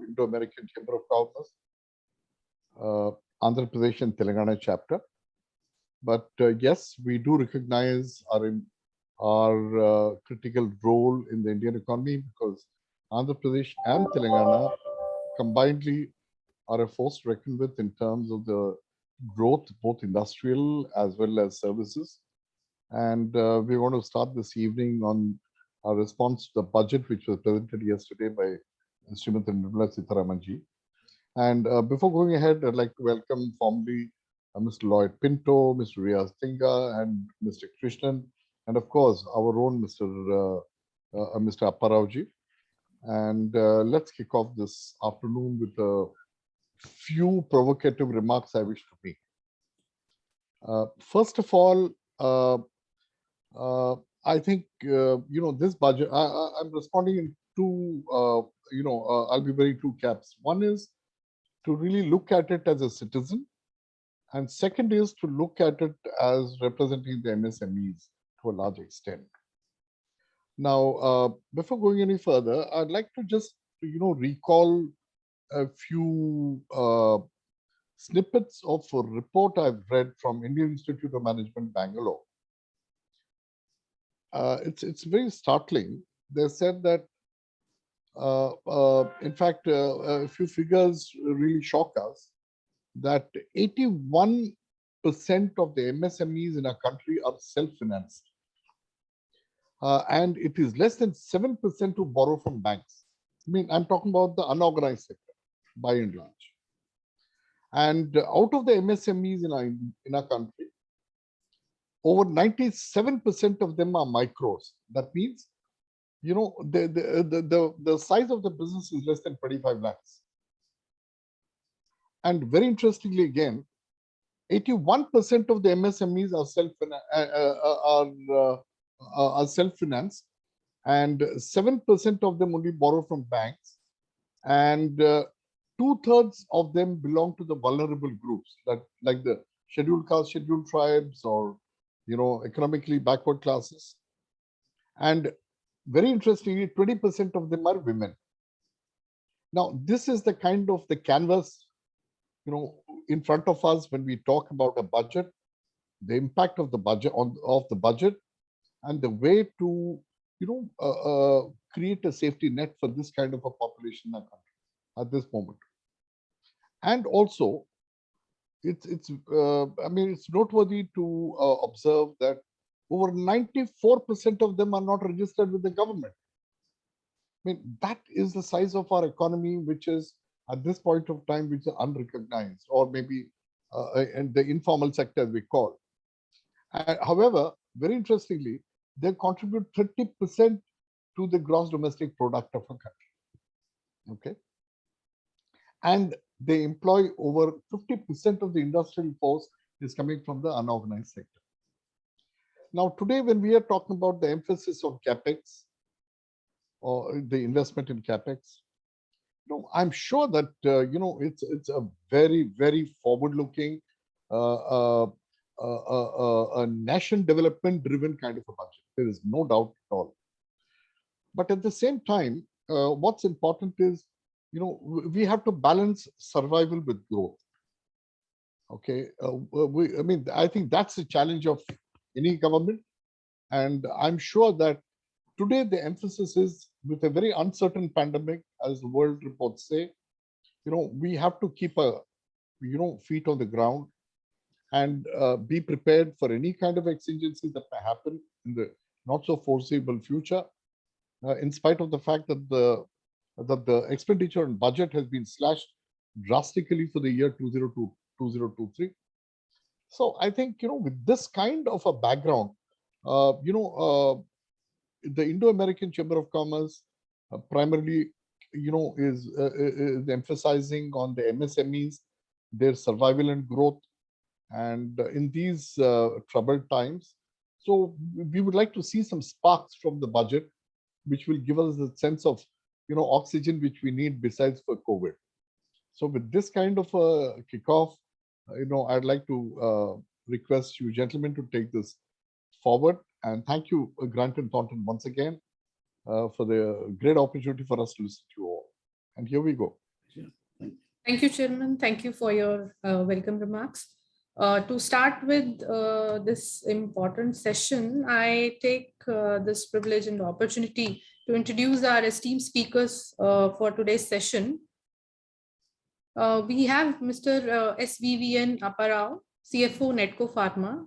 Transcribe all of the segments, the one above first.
Indo-American Chamber of Commerce, Andhra Pradesh and Telangana chapter. But yes, we do recognize our critical role in the Indian economy, because Andhra Pradesh and Telangana combinedly are a force to reckon with in terms of the growth, both industrial as well as services. And we want to start this evening on our response to the budget, which was presented yesterday by Srimati Nirmala Sitharamanji. And before going ahead, I'd like to welcome formally Mr. Lloyd Pinto, Mr. Riaz Tinga, and Mr. Krishnan, and of course, our own Mr. Apparauji. And let's kick off this afternoon with a few provocative remarks I wish to make. First of all, I think, this budget, I'm responding in two, I'll be wearing two caps. One is to really look at it as a citizen, and second is to look at it as representing the MSMEs to a large extent. Now, before going any further, I'd like to just, recall a few snippets of a report I've read from Indian Institute of Management, Bangalore. It's very startling. They said that, in fact, a few figures really shock us, that 81% of the MSMEs in our country are self-financed. And it is less than 7% who borrow from banks. I mean, I'm talking about the unorganized sector, by and large. And out of the MSMEs in our country, over 97% of them are micros. That means, the size of the business is less than 25 lakhs. And very interestingly, again, 81% of the MSMEs are self-financed, and 7% of them only borrow from banks, and 2/3 of them belong to the vulnerable groups, like the scheduled castes, scheduled tribes, or economically backward classes. And very interestingly, 20% of them are women. Now, this is the kind of the canvas in front of us when we talk about a budget, the impact of the budget, and the way to create a safety net for this kind of a population in our country at this moment. And also, it's noteworthy to observe that over 94% of them are not registered with the government. I mean, that is the size of our economy, which is at this point of time, which is unrecognized, or maybe in the informal sector, as we call. However, very interestingly, they contribute 30% to the gross domestic product of a country. Okay. And they employ over 50% of the industrial force is coming from the unorganized sector. Now, today, when we are talking about the emphasis on capex, or the investment in capex, I'm sure that it's a very, very forward-looking, a nation development-driven kind of a budget. There is no doubt at all. But at the same time, what's important is, we have to balance survival with growth. Okay, I think that's the challenge of any government, and I'm sure that today the emphasis is, with a very uncertain pandemic, as the world reports say, we have to keep feet on the ground and be prepared for any kind of exigencies that may happen in the not so foreseeable future, in spite of the fact that the expenditure and budget has been slashed drastically for the year 2023. So I think, with this kind of a background, the Indo-American Chamber of Commerce primarily, is emphasizing on the MSMEs, their survival and growth, and in these troubled times. So we would like to see some sparks from the budget, which will give us a sense of, oxygen which we need besides for COVID. So with this kind of a kickoff, I'd like to request you gentlemen to take this forward. And thank you, Grant and Thornton, once again, for the great opportunity for us to listen to you all. And here we go. Chair. Thank you. Thank you, Chairman. Thank you for your welcome remarks. To start with this important session, I take this privilege and opportunity to introduce our esteemed speakers for today's session. We have Mr. SVVN Apparao, CFO Netco Pharma.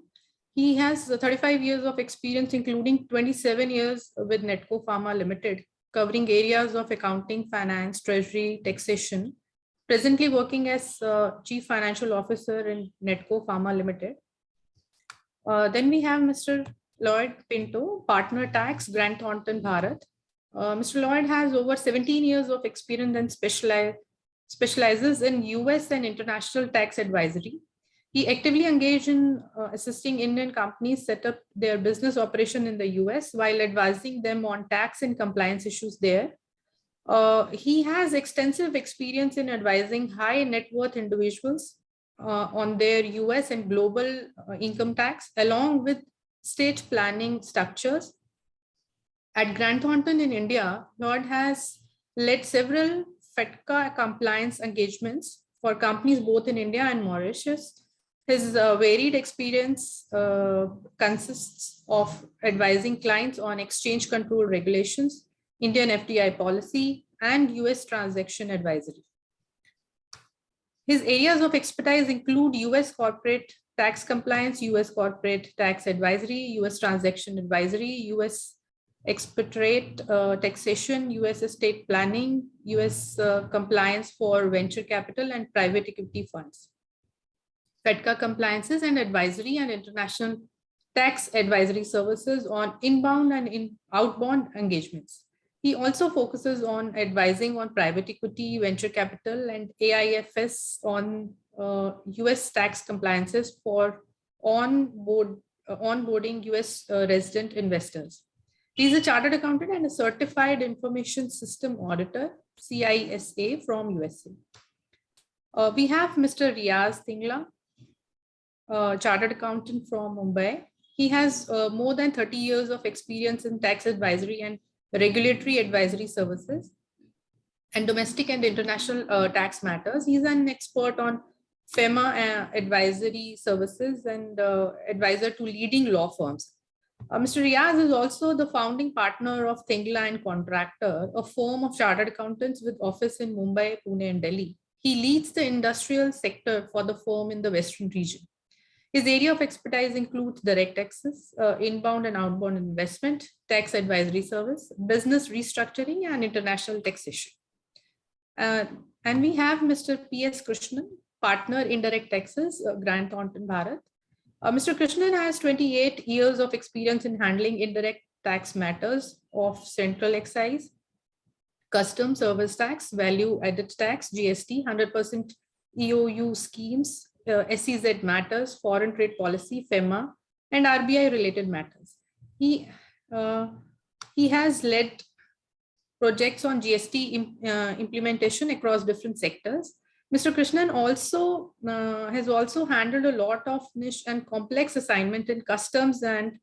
He has 35 years of experience, including 27 years with Netco Pharma Limited, covering areas of accounting, finance, treasury, taxation. Presently working as Chief Financial Officer in Netco Pharma Limited. Then we have Mr. Lloyd Pinto, Partner Tax, Grant Thornton, Bharat. Mr. Lloyd has over 17 years of experience and specializes in US and international tax advisory. He actively engaged in assisting Indian companies set up their business operation in the US while advising them on tax and compliance issues there. He has extensive experience in advising high net worth individuals on their US and global income tax, along with state planning structures. At Grant Thornton in India, Lloyd has led several FATCA compliance engagements for companies both in India and Mauritius. His varied experience consists of advising clients on exchange control regulations, Indian FDI policy, and US transaction advisory. His areas of expertise include US corporate tax compliance, US corporate tax advisory, US transaction advisory, US expatriate taxation, US estate planning, US compliance for venture capital and private equity funds, FEDCA compliances and advisory and international tax advisory services on inbound and outbound engagements. He also focuses on advising on private equity, venture capital, and AIFS on US tax compliances for onboarding US resident investors. He is a chartered accountant and a certified information system auditor, CISA, from USA. We have Mr. Riaz Tingla, chartered accountant from Mumbai. He has more than 30 years of experience in tax advisory and regulatory advisory services and domestic and international tax matters. He's an expert on FEMA advisory services and advisor to leading law firms. Mr. Riaz is also the founding partner of Tingla and Contractor, a firm of chartered accountants with office in Mumbai, Pune, and Delhi. He leads the industrial sector for the firm in the Western region. His area of expertise includes direct taxes, inbound and outbound investment, tax advisory service, business restructuring, and international taxation. And we have Mr. P.S. Krishnan, partner indirect taxes, Grant Thornton, Bharat. Mr. Krishnan has 28 years of experience in handling indirect tax matters of central excise, custom service tax, value added tax, GST, 100% EOU schemes, SEZ matters, foreign trade policy, FEMA, and RBI related matters. He has led projects on GST implementation across different sectors. Mr. Krishnan also has also handled a lot of niche and complex assignment in customs and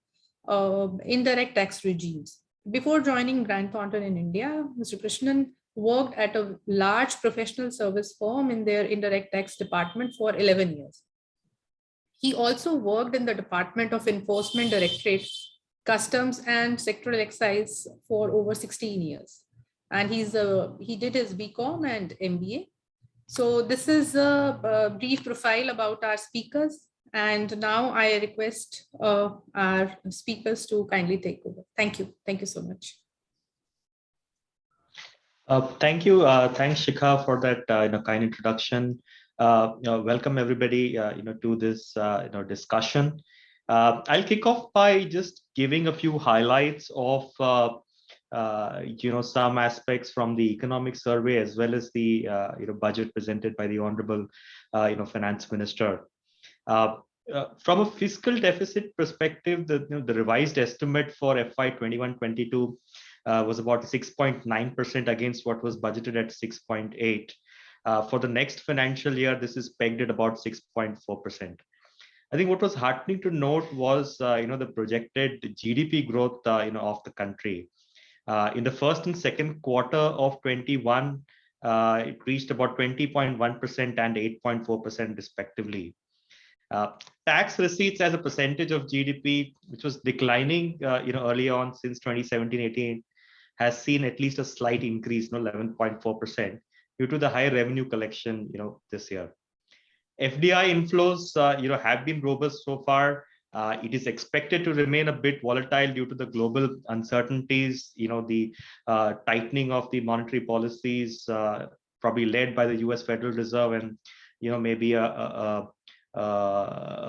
indirect tax regimes. Before joining Grant Thornton in India, Mr. Krishnan worked at a large professional service firm in their indirect tax department for 11 years. He also worked in the Department of Enforcement Directorate, Customs and Sectoral Excise for over 16 years. And he did his BCom and MBA. So this is a brief profile about our speakers. And now I request our speakers to kindly take over. Thank you. Thank you so much. Thank you. Thanks, Shikha, for that kind introduction. Welcome everybody to this discussion. I'll kick off by just giving a few highlights of some aspects from the economic survey as well as the budget presented by the Honorable Finance Minister. From a fiscal deficit perspective, the revised estimate for FY 21-22 was about 6.9% against what was budgeted at 6.8%. For the next financial year, this is pegged at about 6.4%. I think what was heartening to note was the projected GDP growth of the country. In the first and second quarter of 21, It reached about 20.1% and 8.4% respectively. Tax receipts as a percentage of GDP, which was declining, early on since 2017-18, has seen at least a slight increase, 11.4%, due to the high revenue collection, this year. FDI inflows, have been robust so far. It is expected to remain a bit volatile due to the global uncertainties, the tightening of the monetary policies, probably led by the US Federal Reserve, and maybe a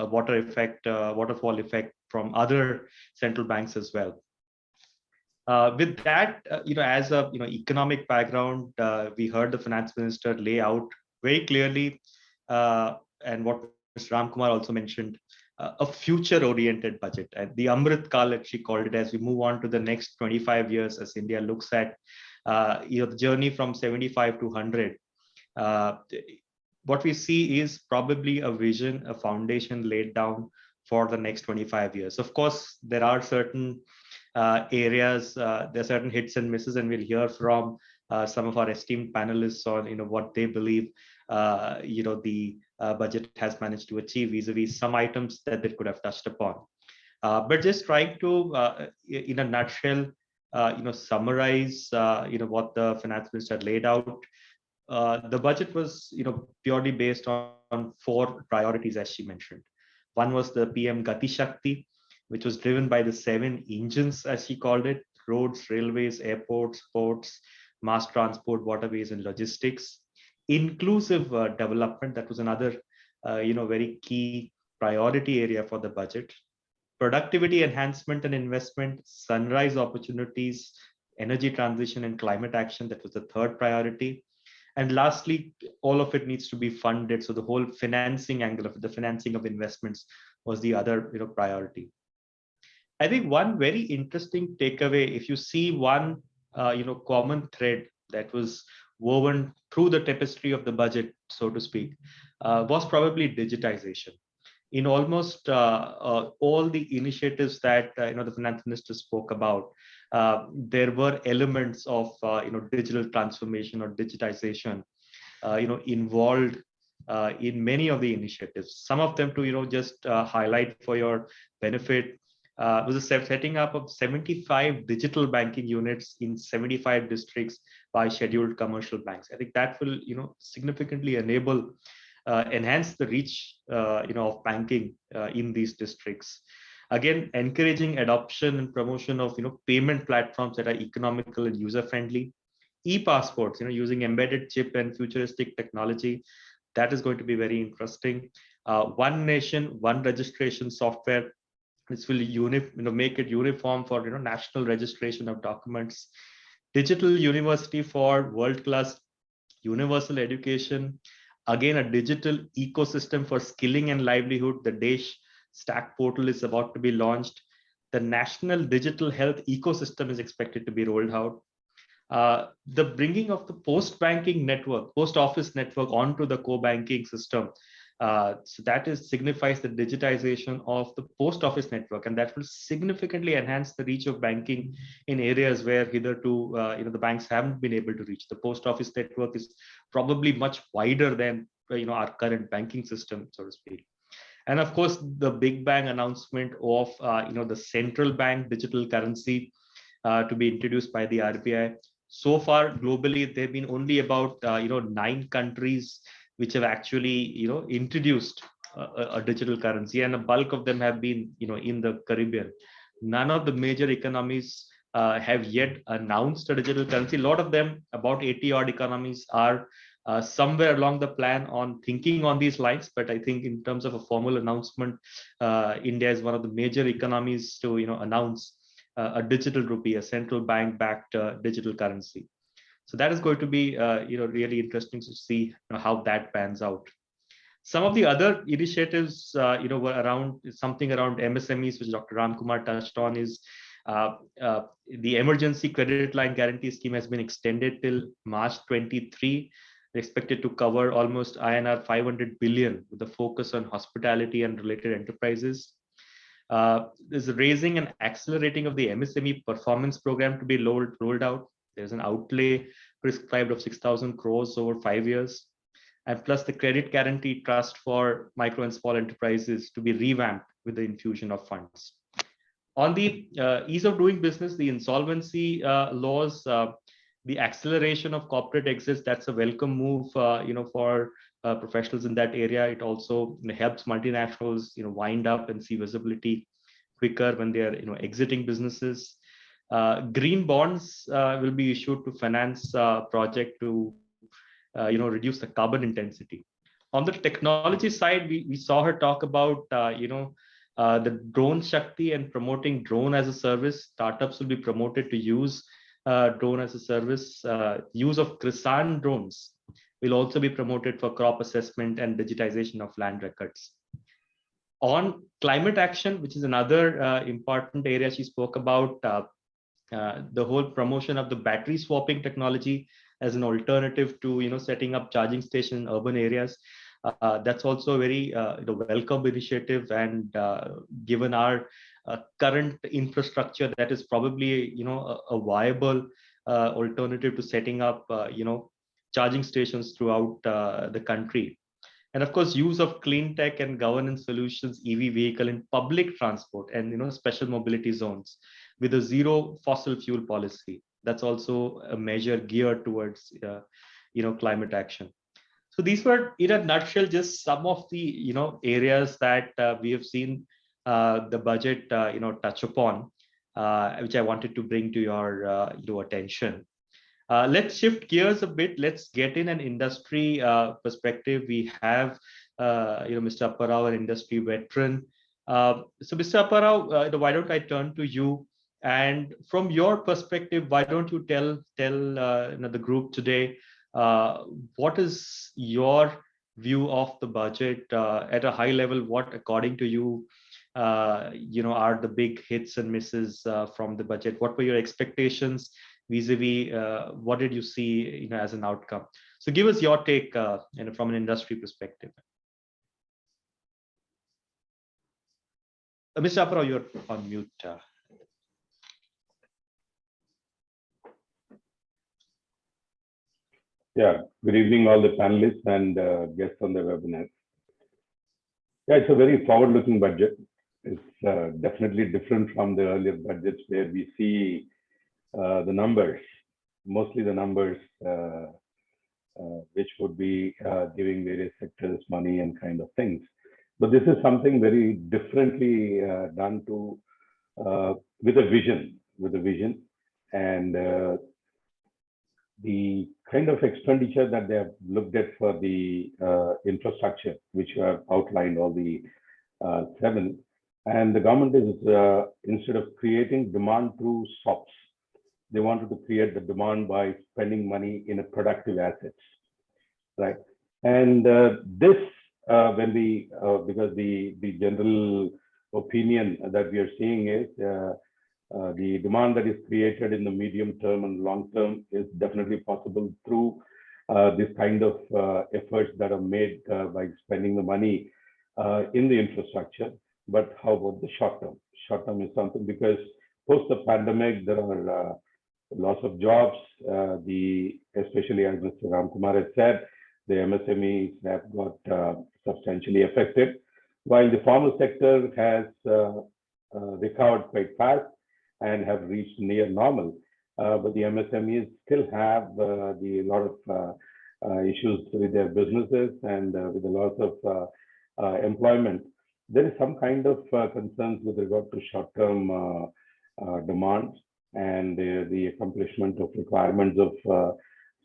waterfall effect from other central banks as well. With that, as a economic background, we heard the finance minister lay out very clearly, and what Mr. Ramkumar also mentioned, a future-oriented budget, and the Amrit Kal, as she called it, as we move on to the next 25 years, as India looks at the journey from 75 to 100. What we see is probably a vision, a foundation laid down for the next 25 years. Of course, there are certain areas, there are certain hits and misses, and we'll hear from some of our esteemed panelists on what they believe the budget has managed to achieve vis-a-vis some items that they could have touched upon. But just trying to, in a nutshell, summarize what the finance minister laid out. The budget was purely based on 4 priorities, as she mentioned. One was the PM Gati Shakti, which was driven by the 7 engines, as she called it: roads, railways, airports, ports, mass transport, waterways, and logistics. Inclusive development, that was another very key priority area for the budget. Productivity enhancement and investment, sunrise opportunities, energy transition, and climate action, that was the 3rd priority. And lastly, all of it needs to be funded. So the whole financing angle of the financing of investments was the other priority. I think one very interesting takeaway, if you see one common thread that was woven through the tapestry of the budget, so to speak, was probably digitization. In almost all the initiatives that the finance minister spoke about, there were elements of digital transformation or digitization involved in many of the initiatives. Some of them, to just highlight for your benefit, was the setting up of 75 digital banking units in 75 districts by scheduled commercial banks. I think that will significantly enhance the reach of banking in these districts. Again, encouraging adoption and promotion of payment platforms that are economical and user friendly. E-passports, using embedded chip and futuristic technology, that is going to be very interesting. One nation, one registration software. This will make it uniform for national registration of documents. Digital university for world-class universal education. Again, a digital ecosystem for skilling and livelihood. The Desh Stack portal is about to be launched. The national digital health ecosystem is expected to be rolled out. The bringing of the post-banking network, post-office network onto the co-banking system. So that signifies the digitization of the post office network, and that will significantly enhance the reach of banking in areas where hitherto the banks haven't been able to reach. The post office network is probably much wider than our current banking system, so to speak. And of course, the big bang announcement of the central bank digital currency to be introduced by the RBI. So far, globally, there have been only about 9 countries which have actually introduced a digital currency, and a bulk of them have been in the Caribbean. None of the major economies have yet announced a digital currency. A lot of them, about 80 odd economies, are somewhere along the plan on thinking on these lines. But I think in terms of a formal announcement, India is one of the major economies to announce a digital rupee, a central bank backed digital currency. So that is going to be really interesting to see how that pans out. Some of the other initiatives were around MSMEs, which Dr. Ramkumar touched on. Is the emergency credit line guarantee scheme has been extended till March 23. Expected to cover almost INR 500 billion, with a focus on hospitality and related enterprises. There's a raising and accelerating of the MSME performance program to be rolled out. There's an outlay prescribed of 6,000 crores over 5 years, and plus the credit guarantee trust for micro and small enterprises to be revamped with the infusion of funds. On the ease of doing business, the insolvency laws, the acceleration of corporate exits, that's a welcome move, for professionals in that area. It also helps multinationals, wind up and see visibility quicker when they are, exiting businesses. Green bonds will be issued to finance project to, reduce the carbon intensity. On the technology side, we saw her talk about, the drone Shakti and promoting drone as a service. Startups will be promoted to use drone as a service. Use of Krisan drones will also be promoted for crop assessment and digitization of land records. On climate action, which is another important area she spoke about, the whole promotion of the battery swapping technology as an alternative to setting up charging stations in urban areas. That's also a very welcome initiative, and given our current infrastructure, that is probably a viable alternative to setting up charging stations throughout the country. And of course, use of clean tech and governance solutions, EV vehicle in public transport and special mobility zones with a zero fossil fuel policy. That's also a measure geared towards climate action. So these were, in a nutshell, just some of the areas that we have seen the budget touch upon, which I wanted to bring to your attention. Let's shift gears a bit. Let's get in an industry perspective. We have Mr. Apparao, an industry veteran. So Mr. Apparao, why don't I turn to you? And from your perspective, why don't you tell the group today, what is your view of the budget at a high level? What, according to you, are the big hits and misses from the budget? What were your expectations vis-a-vis? What did you see as an outcome? So give us your take from an industry perspective. Mr. Apparao, you're on mute. Yeah, good evening, all the panelists and guests on the webinar. Yeah, it's a very forward-looking budget. It's definitely different from the earlier budgets where we see the numbers, mostly the numbers which would be giving various sectors money and kind of things. But this is something very differently done to with a vision, and the kind of expenditure that they have looked at for the infrastructure, which you have outlined all the 7, and the government is instead of creating demand through SOPs, they wanted to create the demand by spending money in a productive assets, right? And this, when we, because the general opinion that we are seeing is the demand that is created in the medium term and long term is definitely possible through this kind of efforts that are made by spending the money in the infrastructure. But how about the short term? Short term is something, because post the pandemic, there are loss of jobs. Especially as Mr. Ramkumar has said, the MSMEs have got substantially affected, while the formal sector has recovered quite fast and have reached near normal. But the MSMEs still have the lot of issues with their businesses and with the loss of employment. There is some kind of concerns with regard to short-term demands and the accomplishment of requirements of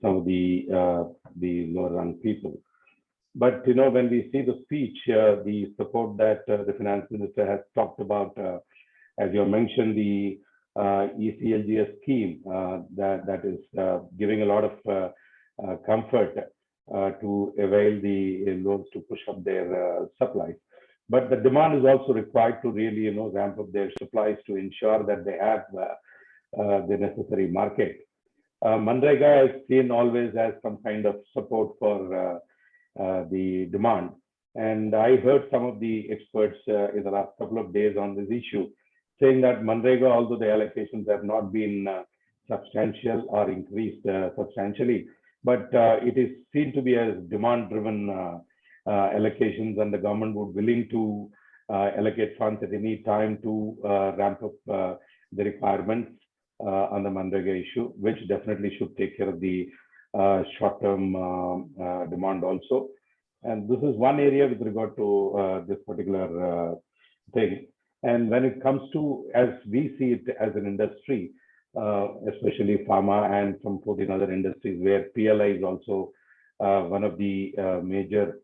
some of the lower-rung people. But when we see the speech, the support that the finance minister has talked about, as you mentioned, the ECLGS scheme that is giving a lot of comfort to avail the loans to push up their supplies. But the demand is also required to really ramp up their supplies to ensure that they have the necessary market. Manrega is seen always as some kind of support for the demand. And I heard some of the experts in the last couple of days on this issue saying that Manrega, although the allocations have not been substantial or increased substantially, but it is seen to be as demand-driven allocations, and the government would willing to allocate funds at any time to ramp up the requirements on the Manrega issue, which definitely should take care of the short-term demand also. And this is one area with regard to this particular thing. And when it comes to, as we see it as an industry, especially pharma and some 14 other industries where PLI is also one of the major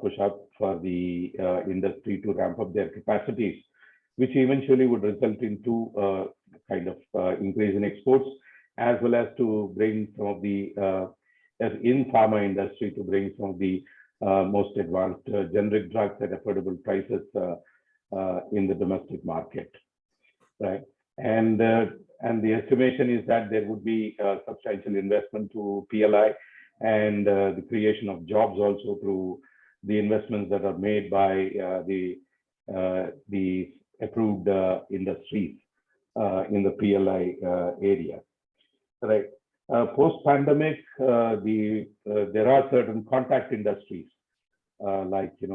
push-up for the industry to ramp up their capacities, which eventually would result into kind of increase in exports, as well as to bring some of the, as in pharma industry, to bring some of the most advanced generic drugs at affordable prices in the domestic market, right? And the estimation is that there would be substantial investment to PLI and the creation of jobs also through the investments that are made by the approved industries in the PLI area, right? Post-pandemic, there are certain contact industries like the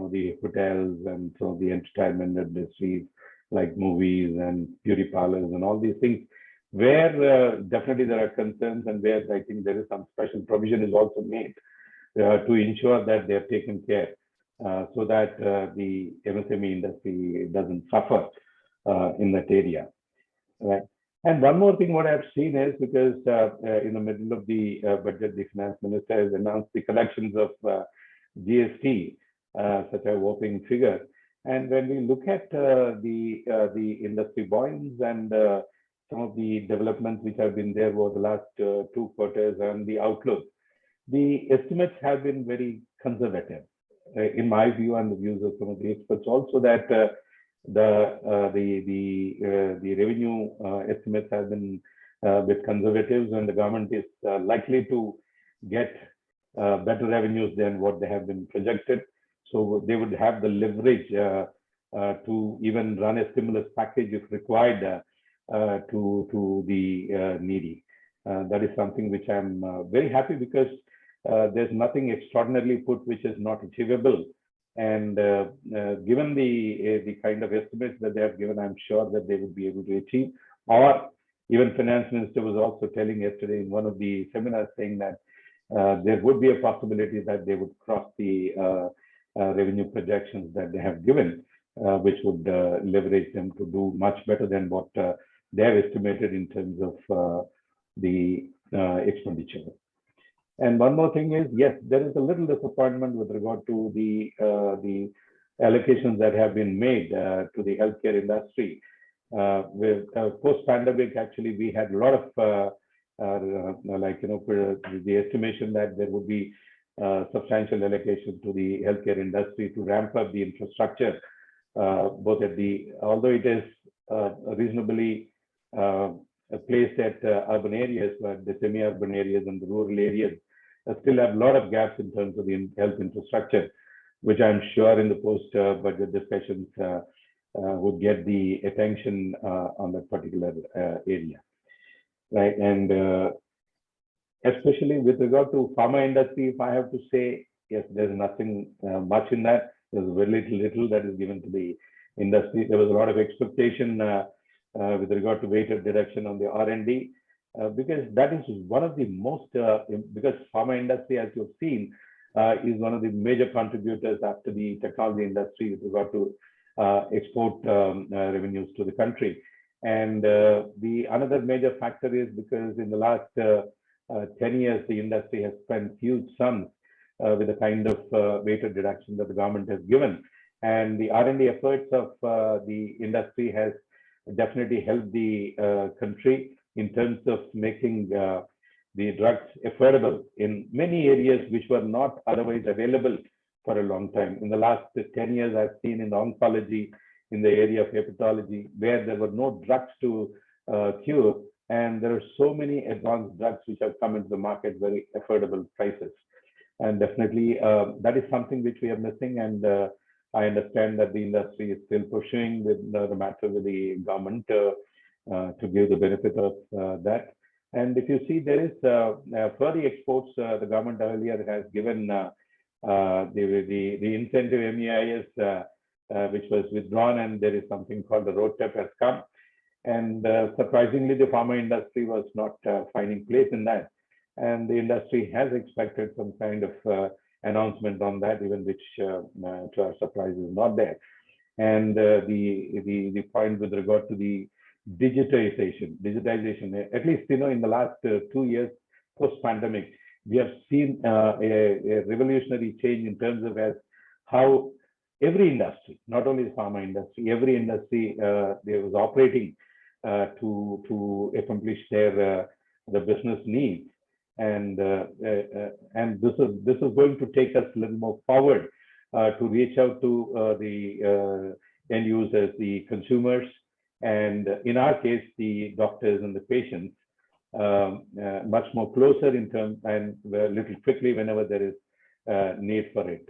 hotels and some of the entertainment industries, like movies and beauty parlors and all these things, where definitely there are concerns, and where I think there is some special provision is also made to ensure that they are taken care, so that the MSME industry doesn't suffer in that area, right? And one more thing, what I've seen is, because in the middle of the budget, the finance minister has announced the collections of GST, such a whopping figure. And when we look at the industry bonds and some of the developments which have been there over the last 2 quarters and the outlook, the estimates have been very conservative, in my view, and the views of some of the experts also, that the revenue estimates have been with conservatives, and the government is likely to get better revenues than what they have been projected. So they would have the leverage to even run a stimulus package if required to the needy. That is something which I'm very happy, because there's nothing extraordinarily put which is not achievable. And given the kind of estimates that they have given, I'm sure that they would be able to achieve. Or even finance minister was also telling yesterday in one of the seminars, saying that there would be a possibility that they would cross the revenue projections that they have given, which would leverage them to do much better than what they have estimated in terms of the expenditure. And one more thing is, yes, there is a little disappointment with regard to the allocations that have been made to the healthcare industry. With post-pandemic, actually, we had a lot of the estimation that there would be substantial allocation to the healthcare industry to ramp up the infrastructure, both at although it is reasonably placed at urban areas, but the semi-urban areas and the rural areas still have a lot of gaps in terms of the health infrastructure, which I'm sure in the post-budget discussions would get the attention on that particular area, right? And especially with regard to pharma industry, if I have to say, yes, there's nothing much in that. There's very little that is given to the industry. There was a lot of expectation with regard to weighted deduction on the R&D, because that is one of the most, because pharma industry, as you've seen, is one of the major contributors after the technology industry with regard to export revenues to the country. And the another major factor is because in the last 10 years, the industry has spent huge sums with the kind of weighted deduction that the government has given. And the R&D efforts of the industry has definitely helped the country in terms of making the drugs affordable in many areas which were not otherwise available for a long time. In the last 10 years, I've seen in oncology, in the area of hepatology, where there were no drugs to cure, and there are so many advanced drugs which have come into the market very affordable prices. And definitely that is something which we are missing, and I understand that the industry is still pursuing with the matter with the government to give the benefit of that. And if you see, there is for the exports, the government earlier has given the incentive MEIS, which was withdrawn, and there is something called the roadmap has come. And surprisingly, the pharma industry was not finding place in that. And the industry has expected some kind of announcement on that, even which to our surprise is not there. And the point with regard to the digitization, at least, in the last 2 years post-pandemic, we have seen a revolutionary change in terms of how every industry, not only the pharma industry, every industry they was operating to accomplish the business needs, and this is going to take us a little more forward to reach out to the end users, the consumers, and in our case, the doctors and the patients, much more closer in terms and a little quickly whenever there is need for it.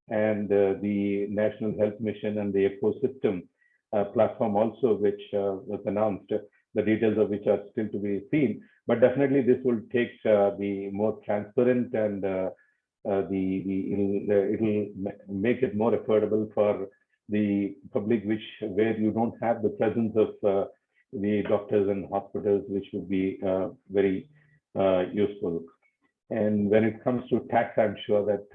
And the National Health Mission and the ecosystem platform also, which was announced, the details of which are still to be seen. But definitely this will take the more transparent, and it'll make it more affordable for the public, where you don't have the presence of the doctors and hospitals, which would be very useful. And when it comes to tax, I'm sure that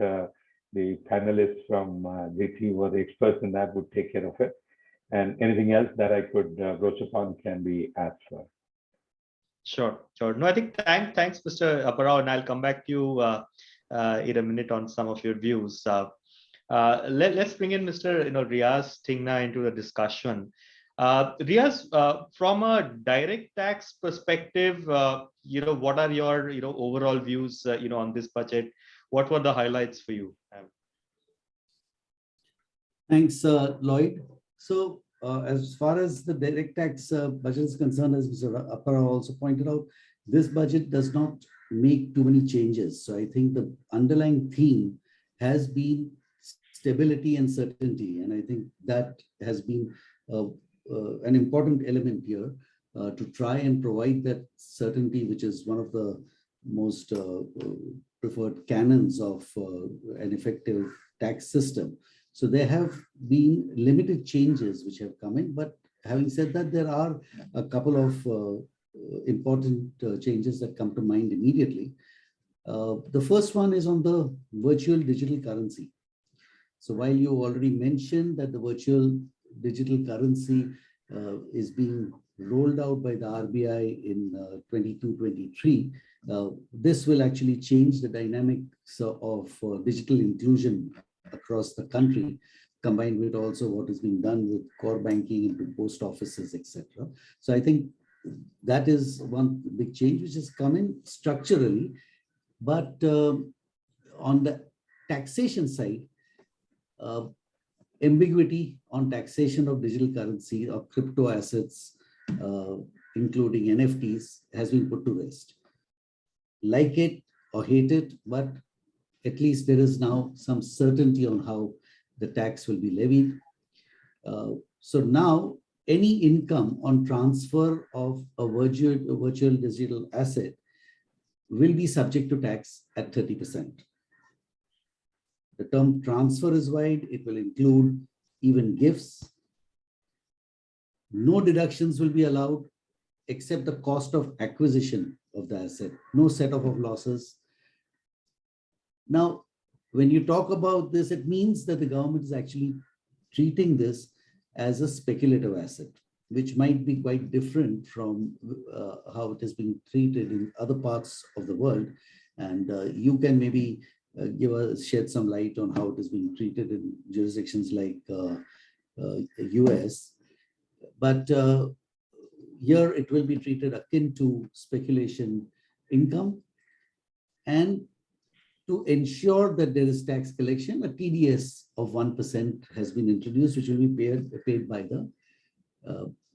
the panelists from DT or the experts in that would take care of it. And anything else that I could broach upon can be asked for. Sure. No, I think thanks, Mr. Apparao, and I'll come back to you in a minute on some of your views. Let's bring in Mr. Riaz Tingna into the discussion. Riaz, from a direct tax perspective, what are your overall views on this budget? What were the highlights for you? Thanks, Lloyd. So as far as the direct tax budget is concerned, as Mr. Apparao also pointed out, this budget does not make too many changes. So I think the underlying theme has been stability and certainty. And I think that has been an important element here to try and provide that certainty, which is one of the most preferred canons of an effective tax system. So there have been limited changes which have come in, but having said that, there are a couple of important changes that come to mind immediately. The first one is on the virtual digital currency. So while you already mentioned that the virtual digital currency is being rolled out by the RBI in 22-23, this will actually change the dynamics of digital inclusion across the country, combined with also what is being done with core banking into post offices, etc. So I think that is one big change which has come in structurally. But on the taxation side, ambiguity on taxation of digital currency or crypto assets, including NFTs, has been put to rest. Like it or hate it, but at least there is now some certainty on how the tax will be levied. So now any income on transfer of a virtual digital asset will be subject to tax at 30%. The term transfer is wide. It will include even gifts. No deductions will be allowed except the cost of acquisition of the asset. No set-off of losses. Now, when you talk about this, it means that the government is actually treating this as a speculative asset, which might be quite different from how it is being treated in other parts of the world. And you can maybe shed some light on how it is being treated in jurisdictions like US. But here it will be treated akin to speculation income. And to ensure that there is tax collection, a TDS of 1% has been introduced, which will be paid by the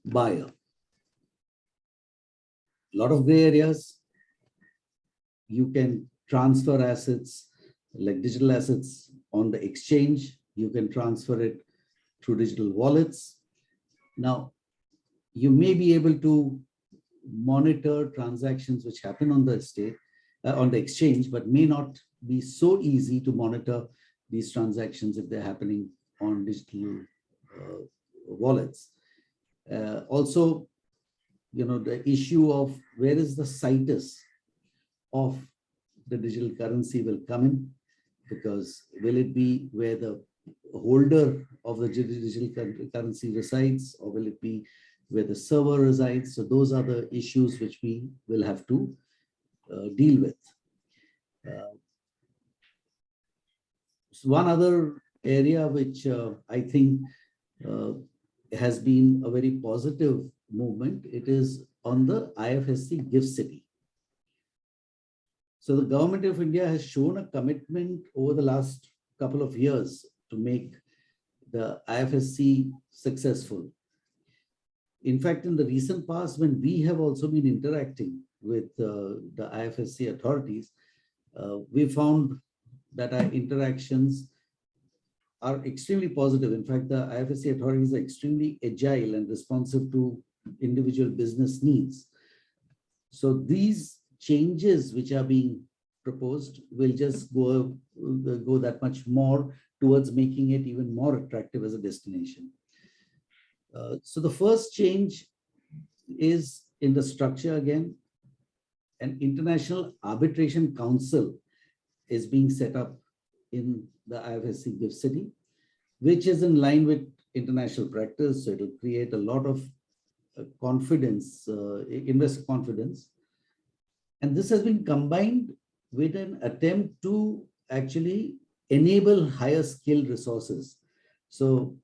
buyer. A lot of gray areas. You can transfer assets like digital assets on the exchange. You can transfer it through digital wallets. Now, you may be able to monitor transactions which happen on the on the exchange, but may not be so easy to monitor these transactions if they're happening on digital wallets. Also, the issue of where is the situs of the digital currency will come in, because will it be where the holder of the digital currency resides, or will it be where the server resides? So those are the issues which we will have to deal with. So one other area which I think has been a very positive movement, it is on the IFSC Gift City. So the government of India has shown a commitment over the last couple of years to make the IFSC successful. In fact, in the recent past, when we have also been interacting with the IFSC authorities, we found that our interactions are extremely positive. In fact, the IFSC authorities are extremely agile and responsive to individual business needs. So these changes which are being proposed will just go that much more towards making it even more attractive as a destination. So the first change is in the structure again. An international arbitration council is being set up in the IFSC Gift City, which is in line with international practice. So it will create a lot of confidence, investor confidence. And this has been combined with an attempt to actually enable higher skilled resources. So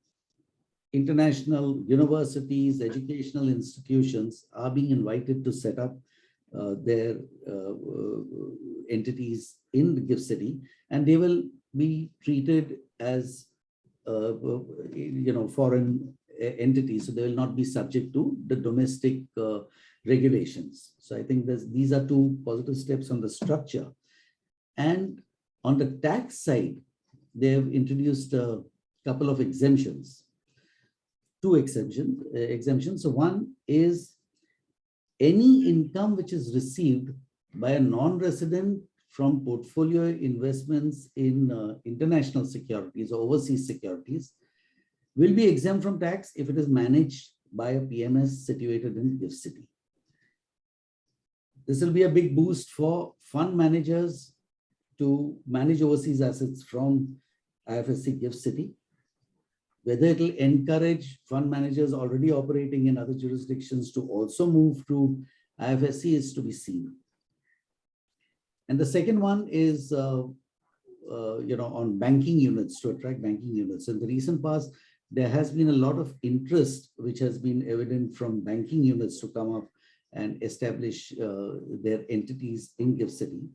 international universities, educational institutions are being invited to set up their entities in the Gift City, and they will be treated as foreign entities, so they will not be subject to the domestic regulations. So I think these are two positive steps on the structure. And on the tax side, they have introduced a couple of exemptions, two exemptions. So one is any income which is received by a non-resident from portfolio investments in international securities or overseas securities will be exempt from tax if it is managed by a PMS situated in Gift City. This will be a big boost for fund managers to manage overseas assets from IFSC Gift City. Whether it will encourage fund managers already operating in other jurisdictions to also move to IFSC is to be seen. And the second one is, on banking units, to attract banking units. In the recent past, there has been a lot of interest which has been evident from banking units to come up and establish their entities in Gift City.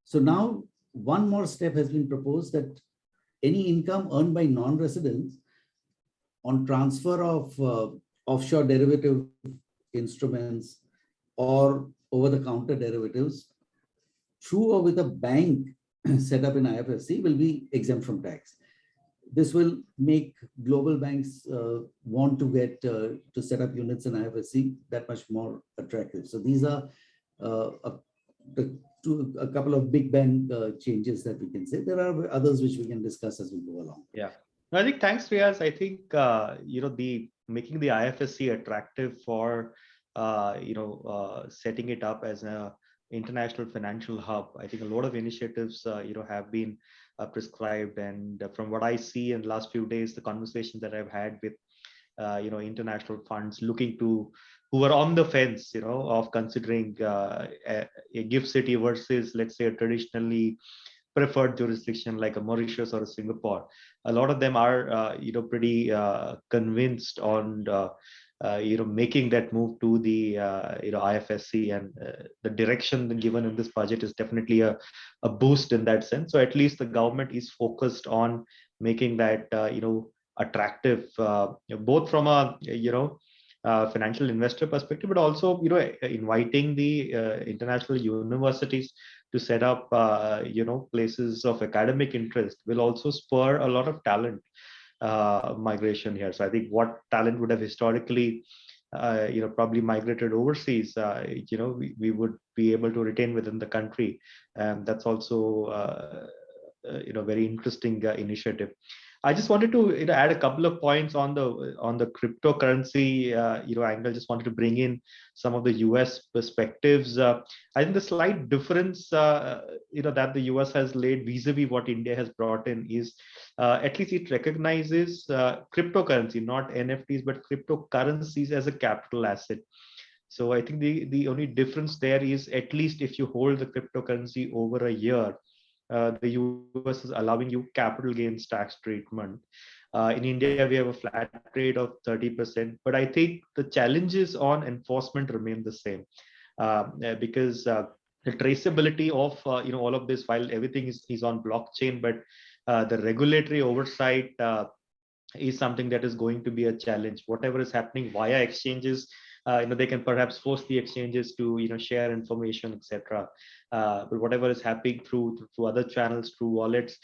So now one more step has been proposed, that any income earned by non-residents on transfer of offshore derivative instruments or over-the-counter derivatives through or with a bank set up in IFSC will be exempt from tax. This will make global banks want to get to set up units in IFSC that much more attractive. So these are a couple of big bang changes that we can say. There are others which we can discuss as we go along. Yeah, I think thanks, Riaz. I think the making the IFSC attractive for setting it up as a international financial hub. I think a lot of initiatives have been prescribed, and from what I see in the last few days, the conversations that I've had with international funds who are on the fence, of considering a Gift City versus, let's say, a traditionally preferred jurisdiction like a Mauritius or a Singapore. A lot of them are pretty convinced on making that move to the IFSC, and the direction given in this budget is definitely a boost in that sense. So at least the government is focused on making that attractive, both from a financial investor perspective, but also inviting the international universities to set up places of academic interest will also spur a lot of talent migration here. So I think what talent would have historically probably migrated overseas, we would be able to retain within the country. And that's also, very interesting initiative. I just wanted to add a couple of points on the cryptocurrency angle. Just wanted to bring in some of the US perspectives. I think the slight difference that the US has laid vis-a-vis what India has brought in is at least it recognizes cryptocurrency, not NFTs, but cryptocurrencies as a capital asset. So I think the only difference there is, at least if you hold the cryptocurrency over a year, the US is allowing you capital gains tax treatment. In India, we have a flat rate of 30%, but I think the challenges on enforcement remain the same, because the traceability of all of this, while everything is on blockchain, but the regulatory oversight is something that is going to be a challenge. Whatever is happening via exchanges, they can perhaps force the exchanges to share information, etc. But whatever is happening through other channels, through wallets,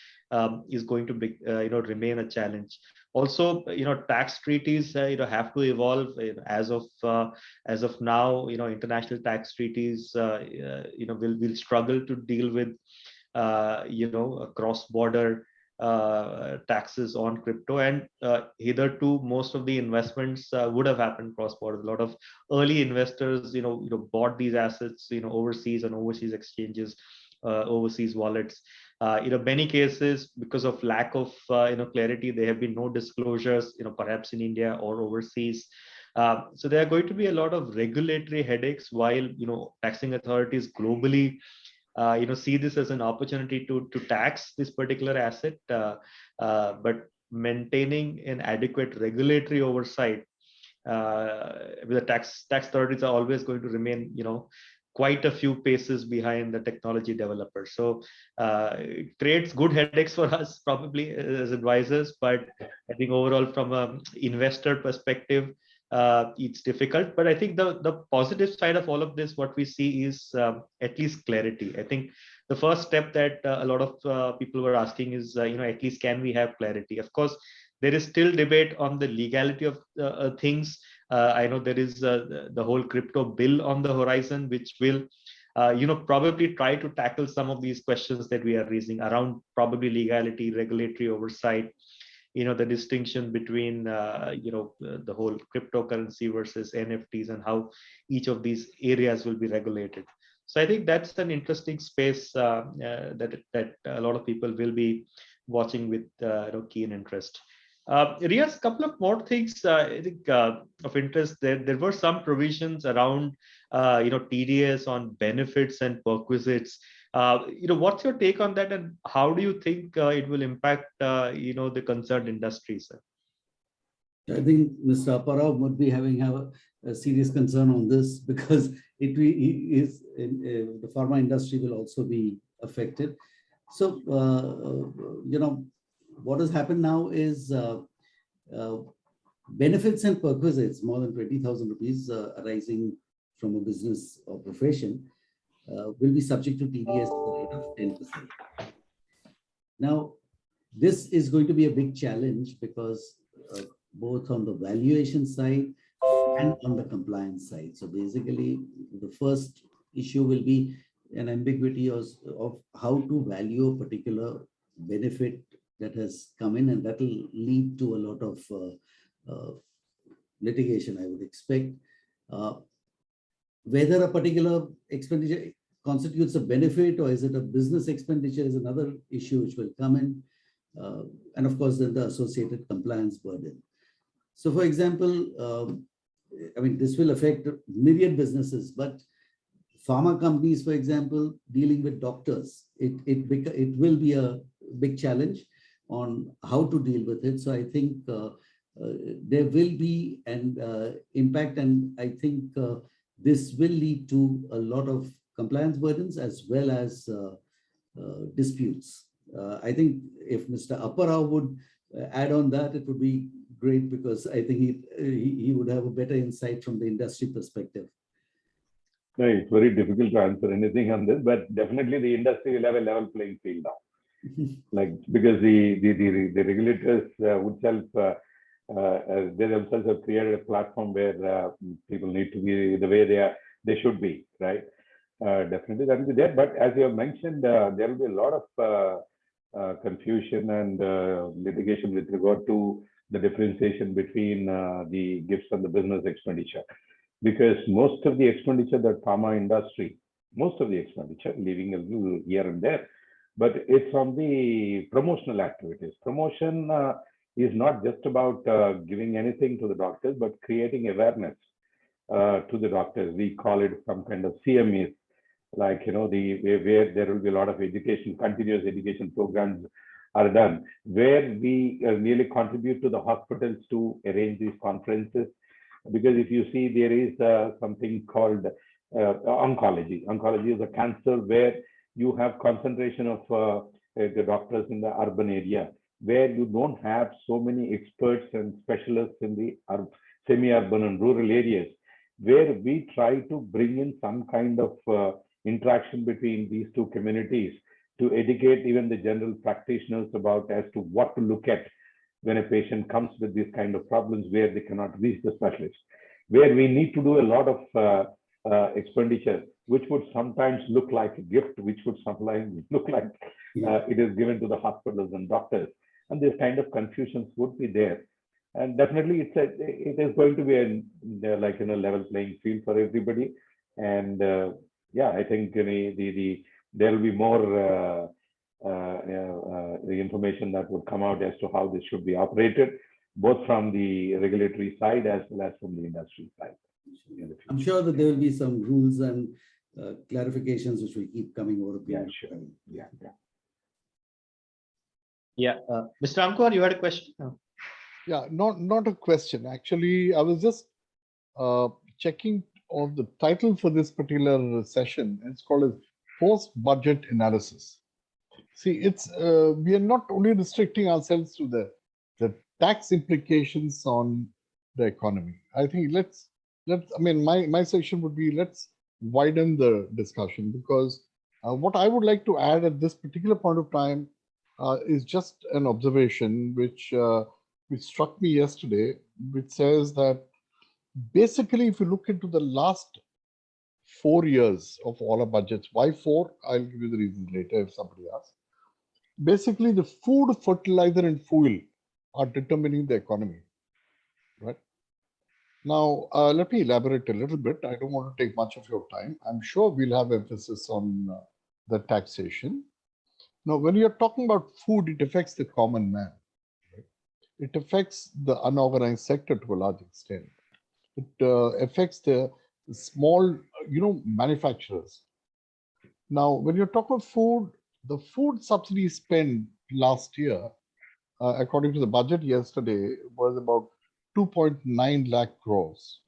is going to be remain a challenge. Also, tax treaties have to evolve. As of now, international tax treaties will struggle to deal with cross-border taxes on crypto, and hitherto most of the investments would have happened cross-border. A lot of early investors bought these assets overseas, on overseas exchanges, overseas wallets. Many cases, because of lack of clarity, there have been no disclosures perhaps in India or overseas. So there are going to be a lot of regulatory headaches, while taxing authorities globally see this as an opportunity to tax this particular asset, but maintaining an adequate regulatory oversight with the tax authorities are always going to remain quite a few paces behind the technology developers. So it creates good headaches for us probably as advisors, but I think overall from an investor perspective, it's difficult. But I think the positive side of all of this, what we see is at least clarity. I think the first step that a lot of people were asking is, at least can we have clarity? Of course, there is still debate on the legality of things. I know there is the whole crypto bill on the horizon, which will probably try to tackle some of these questions that we are raising around probably legality, regulatory oversight, the distinction between the whole cryptocurrency versus NFTs, and how each of these areas will be regulated. So I think that's an interesting space that a lot of people will be watching with keen interest. Riaz, a couple of more things I think of interest. There were some provisions around TDS on benefits and perquisites. What's your take on that, and how do you think it will impact the concerned industries? I think Mr. Apparao would be having a serious concern on this, because the pharma industry will also be affected. So what has happened now is benefits and perquisites more than 20,000 rupees arising from a business or profession will be subject to TDS at the rate of 10%. Now, this is going to be a big challenge, because both on the valuation side and on the compliance side. So basically, the first issue will be an ambiguity of how to value a particular benefit that has come in, and that will lead to a lot of litigation, I would expect. Whether a particular expenditure constitutes a benefit or is it a business expenditure is another issue which will come in. And of course, then the associated compliance burden. So for example, this will affect myriad businesses, but pharma companies, for example, dealing with doctors, it will be a big challenge on how to deal with it. So I think there will be an impact, and I think this will lead to a lot of compliance burdens as well as disputes. I think if Mr. Apparao would add on that, it would be great, because I think he would have a better insight from the industry perspective. No, it's very difficult to answer anything on this, but definitely the industry will have a level playing field now. Because the regulators would self they themselves have created a platform where people need to be the way they should be, right? Definitely that will be there. But as you have mentioned, there will be a lot of confusion and litigation with regard to the differentiation between the gifts and the business expenditure. Because most of the expenditure that pharma industry, most of the expenditure, leaving a little here and there, but it's on the promotional activities. Promotion is not just about giving anything to the doctors, but creating awareness to the doctors. We call it some kind of CMEs, like, where there will be a lot of education, continuous education programs are done, where we really contribute to the hospitals to arrange these conferences. Because if you see, there is something called oncology. Oncology is a cancer where you have concentration of the doctors in the urban area, where you don't have so many experts and specialists in the semi-urban and rural areas, where we try to bring in some kind of interaction between these two communities to educate even the general practitioners about as to what to look at when a patient comes with these kind of problems where they cannot reach the specialist, where we need to do a lot of expenditure, which would sometimes look like a gift, which would sometimes look like it is given to the hospitals and doctors. And this kind of confusions would be there. And definitely it is going to be a level playing field for everybody. And I think there will be more the information that would come out as to how this should be operated, both from the regulatory side as well as from the industry side. I'm sure that there will be some rules and clarifications which will keep coming over. Yeah, sure. Yeah, Mr. Amkor, you had a question? No. Yeah, not a question. Actually, I was just checking on the title for this particular session. It's called as Post-Budget Analysis. See, it's we are not only restricting ourselves to the tax implications on the economy. I think let's I mean, my section would be, let's widen the discussion, because what I would like to add at this particular point of time is just an observation which struck me yesterday, which says that basically, if you look into the last 4 years of all our budgets, why 4? I'll give you the reasons later if somebody asks. Basically, the food, fertilizer, and fuel are determining the economy, right? Now, let me elaborate a little bit. I don't want to take much of your time. I'm sure we'll have emphasis on the taxation. Now, when you're talking about food, it affects the common man. Right? It affects the unorganized sector to a large extent. It affects the small, manufacturers. Now, when you're talking food, the food subsidy spend last year, according to the budget yesterday, was about 2.9 lakh crores.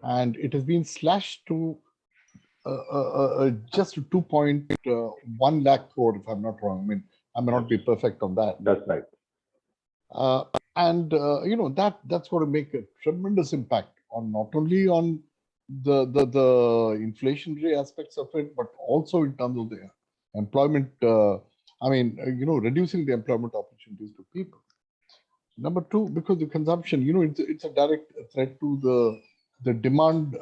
And it has been slashed to just 2.1 lakh crore, if I'm not wrong. I mean, I may not be perfect on that. That's right. That's going to make a tremendous impact on not only on the inflationary aspects of it, but also in terms of the employment. Reducing the employment opportunities to people. Number two, because the consumption, it's a direct threat to the demand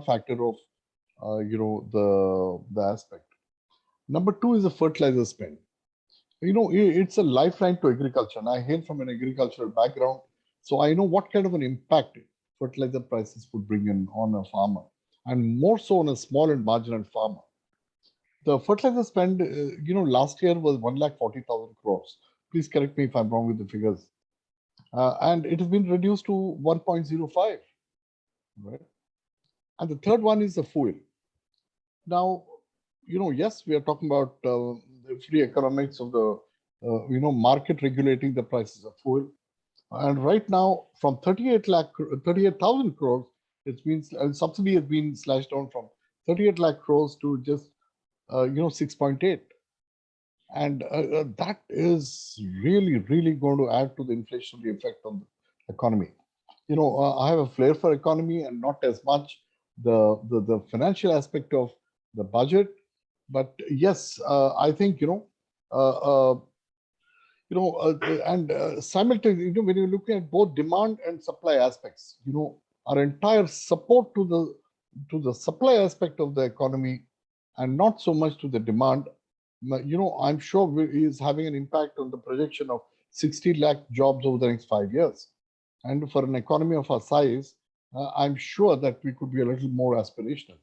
factor of the aspect. Number two is the fertilizer spend. It's a lifeline to agriculture, and I hail from an agricultural background, so I know what kind of an impact fertilizer prices would bring in on a farmer, and more so on a small and marginal farmer. The fertilizer spend, last year was 1,40,000 crores. Please correct me if I'm wrong with the figures. And it has been reduced to 1.05, right? And the third one is the fuel. Now, yes, we are talking about the free economics of the, market regulating the prices of fuel. And right now, from 38,000 crores, it's been subsidy has been slashed down from 38 lakh crores to just 6.8, and that is really going to add to the inflationary effect on the economy. I have a flair for economy and not as much the financial aspect of the budget, but yes, I think Simultaneously, when you're looking at both demand and supply aspects, our entire support to the supply aspect of the economy and not so much to the demand, I'm sure is having an impact on the projection of 60 lakh jobs over the next 5 years. And for an economy of our size, I'm sure that we could be a little more aspirational.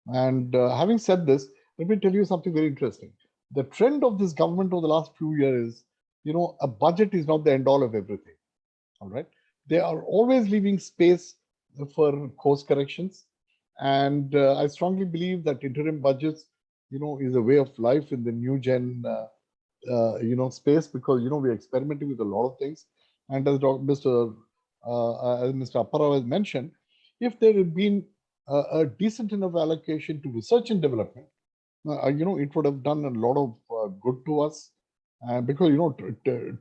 And having said this, let me tell you something very interesting. The trend of this government over the last few years is, a budget is not the end all of everything. All right. They are always leaving space for course corrections. And I strongly believe that interim budgets, is a way of life in the new gen, space, because, we're experimenting with a lot of things. And as Mr. Apparao has mentioned, if there had been a decent enough allocation to research and development, it would have done a lot of good to us. Because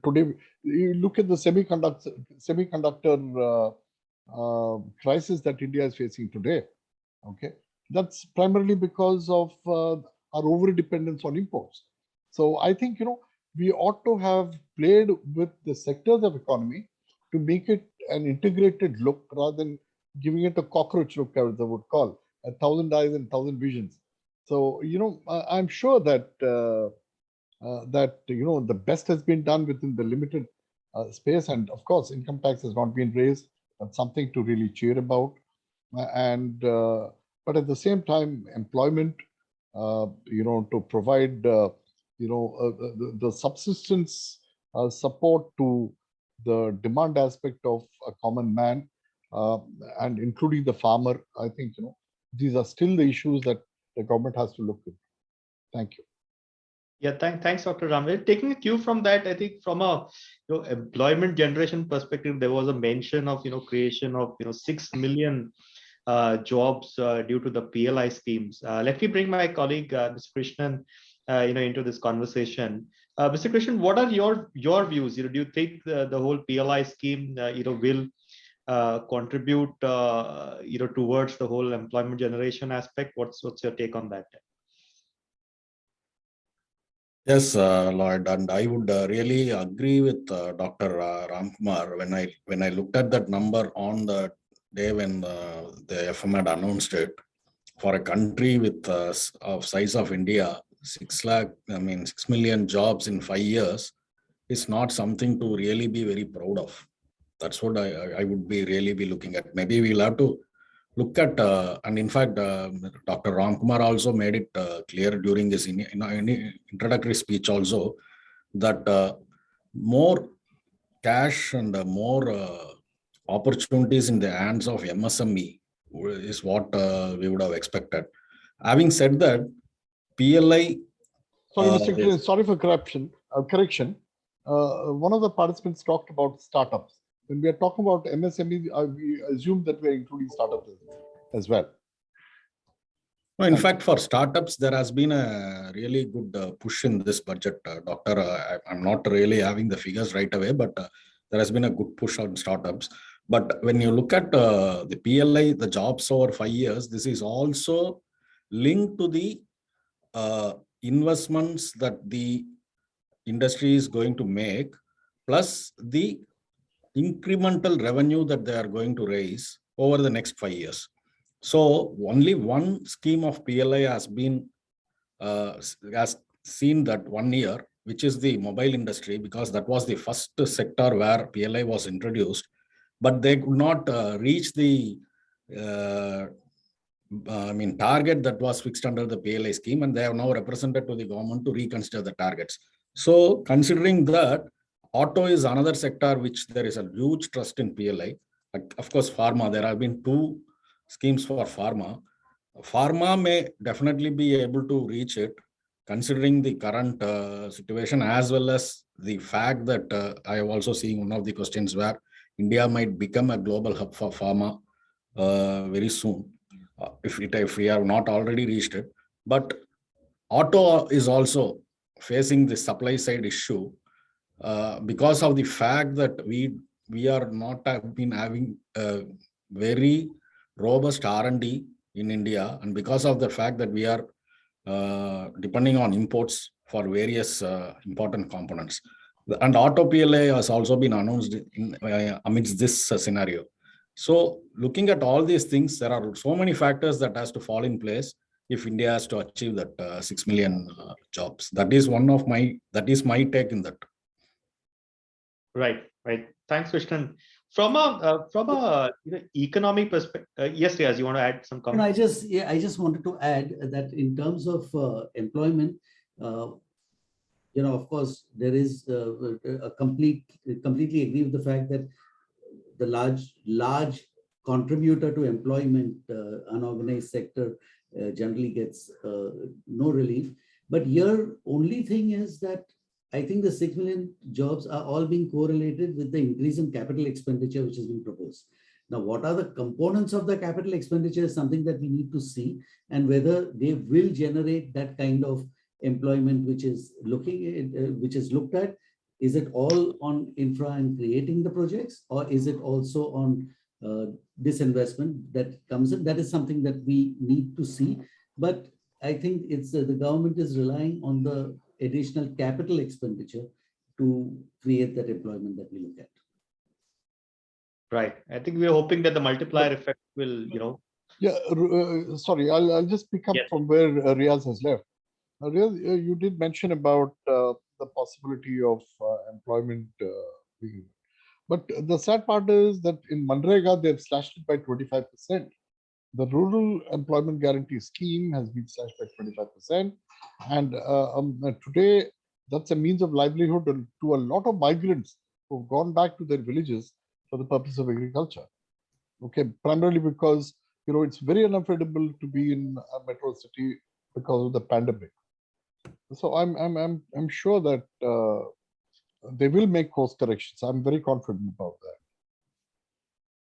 today you look at the semiconductor crisis that India is facing today. Okay, that's primarily because of our over dependence on imports. So I think we ought to have played with the sectors of economy to make it an integrated look rather than giving it a cockroach look, as I would call, 1,000 eyes and 1,000 visions. So I'm sure that the best has been done within the limited space, and of course income tax has not been raised. That's something to really cheer about. And but at the same time, employment, to provide the subsistence support to the demand aspect of a common man, and including the farmer. I think these are still the issues that the government has to look into. Thank you. Yeah, thanks, Dr. Ramveer. Taking a cue from that, I think from a employment generation perspective, there was a mention of creation of 6 million jobs due to the PLI schemes. Let me bring my colleague Mr. Krishnan into this conversation. Mr. Krishnan, what are your views? Do you think the whole PLI scheme will contribute towards the whole employment generation aspect? What's your take on that? Yes, Lloyd, and I would really agree with Dr. Ramkumar when I looked at that number on the day when the FM had announced it. For a country with of size of India, 6 million jobs in 5 years is not something to really be very proud of. That's what I would really be looking at. Maybe we'll have to look at, and in fact, Dr. Ramkumar also made it clear during his introductory speech also that more cash and more opportunities in the hands of MSME is what we would have expected. Having said that, PLI. Sorry, Mr. Clear, sorry for correction. One of the participants talked about startups. When we are talking about MSME, we assume that we are including startups as well. No, in fact, for startups, there has been a really good push in this budget. Doctor, I'm not really having the figures right away, but there has been a good push on startups. But when you look at the PLI, the jobs over 5 years, this is also linked to the investments that the industry is going to make, plus the incremental revenue that they are going to raise over the next 5 years. So only one scheme of PLI has seen that 1 year, which is the mobile industry, because that was the first sector where PLI was introduced, but they could not reach the target that was fixed under the PLI scheme, and they have now represented to the government to reconsider the targets. So considering that, auto is another sector which there is a huge trust in PLI. Of course, pharma, there have been 2 schemes for pharma. Pharma may definitely be able to reach it, considering the current situation, as well as the fact that I have also seen one of the questions where India might become a global hub for pharma very soon, if we have not already reached it. But auto is also facing the supply side issue because of the fact that we are not have been having a very robust R&D in India, and because of the fact that we are depending on imports for various important components. And auto PLA has also been announced in amidst this scenario. So looking at all these things, there are so many factors that has to fall in place if India has to achieve that 6 million jobs. That is my take in that. Right. Thanks, Krishnan. From a economic perspective, yes, Riaz, you want to add some And comments? I just wanted to add that in terms of employment, of course, there is completely agree with the fact that the large contributor to employment, unorganized sector, generally gets no relief. But here, only thing is that I think the 6 million jobs are all being correlated with the increase in capital expenditure which has been proposed. Now, what are the components of the capital expenditure is something that we need to see, and whether they will generate that kind of employment which is looked at. Is it all on infra and creating the projects, or is it also on disinvestment that comes in? That is something that we need to see. But I think it's the government is relying on the additional capital expenditure to create that employment that we look at. Right. I think we're hoping that the multiplier effect will, Yeah, sorry, I'll just pick up Yes. from where Riaz has left. Riaz, you did mention about the possibility of employment being. But the sad part is that in Manrega, they've slashed it by 25%. The Rural Employment Guarantee Scheme has been slashed by 25%. And today, that's a means of livelihood to a lot of migrants who've gone back to their villages for the purpose of agriculture. Okay, primarily because it's very unaffordable to be in a metro city because of the pandemic. So I'm sure that they will make course corrections. I'm very confident about that.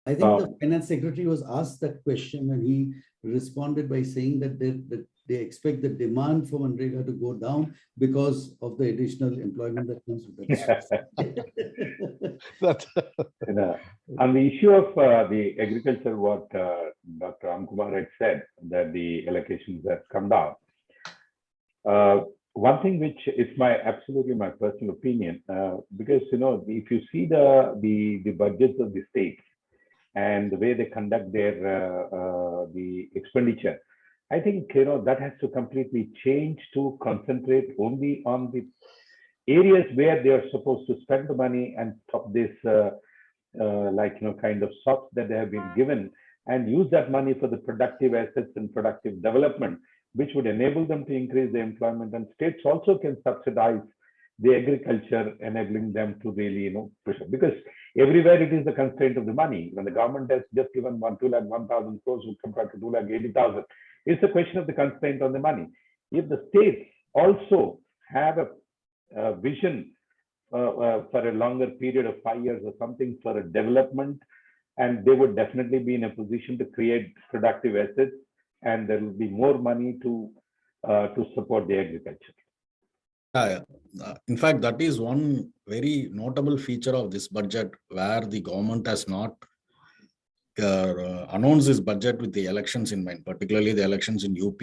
I think the finance secretary was asked that question, and he responded by saying that they expect the demand for Manrega to go down because of the additional employment that comes with That On the issue of the agriculture, what Dr. Amkumar had said, that the allocations have come down. One thing which is absolutely my personal opinion, because if you see the budgets of the states and the way they conduct their the expenditure, I think that has to completely change to concentrate only on the areas where they are supposed to spend the money and stop this kind of soft that they have been given, and use that money for the productive assets and productive development, which would enable them to increase their employment. And states also can subsidize the agriculture, enabling them to really, push it. Because everywhere it is the constraint of the money. When the government has just given 2,01,000 crores compared to 2,80,000, it's a question of the constraint on the money. If the states also have a vision for a longer period of 5 years or something for a development, and they would definitely be in a position to create productive assets, and there will be more money to support the agriculture. In fact, that is one very notable feature of this budget, where the government has not announced this budget with the elections in mind, particularly the elections in UP.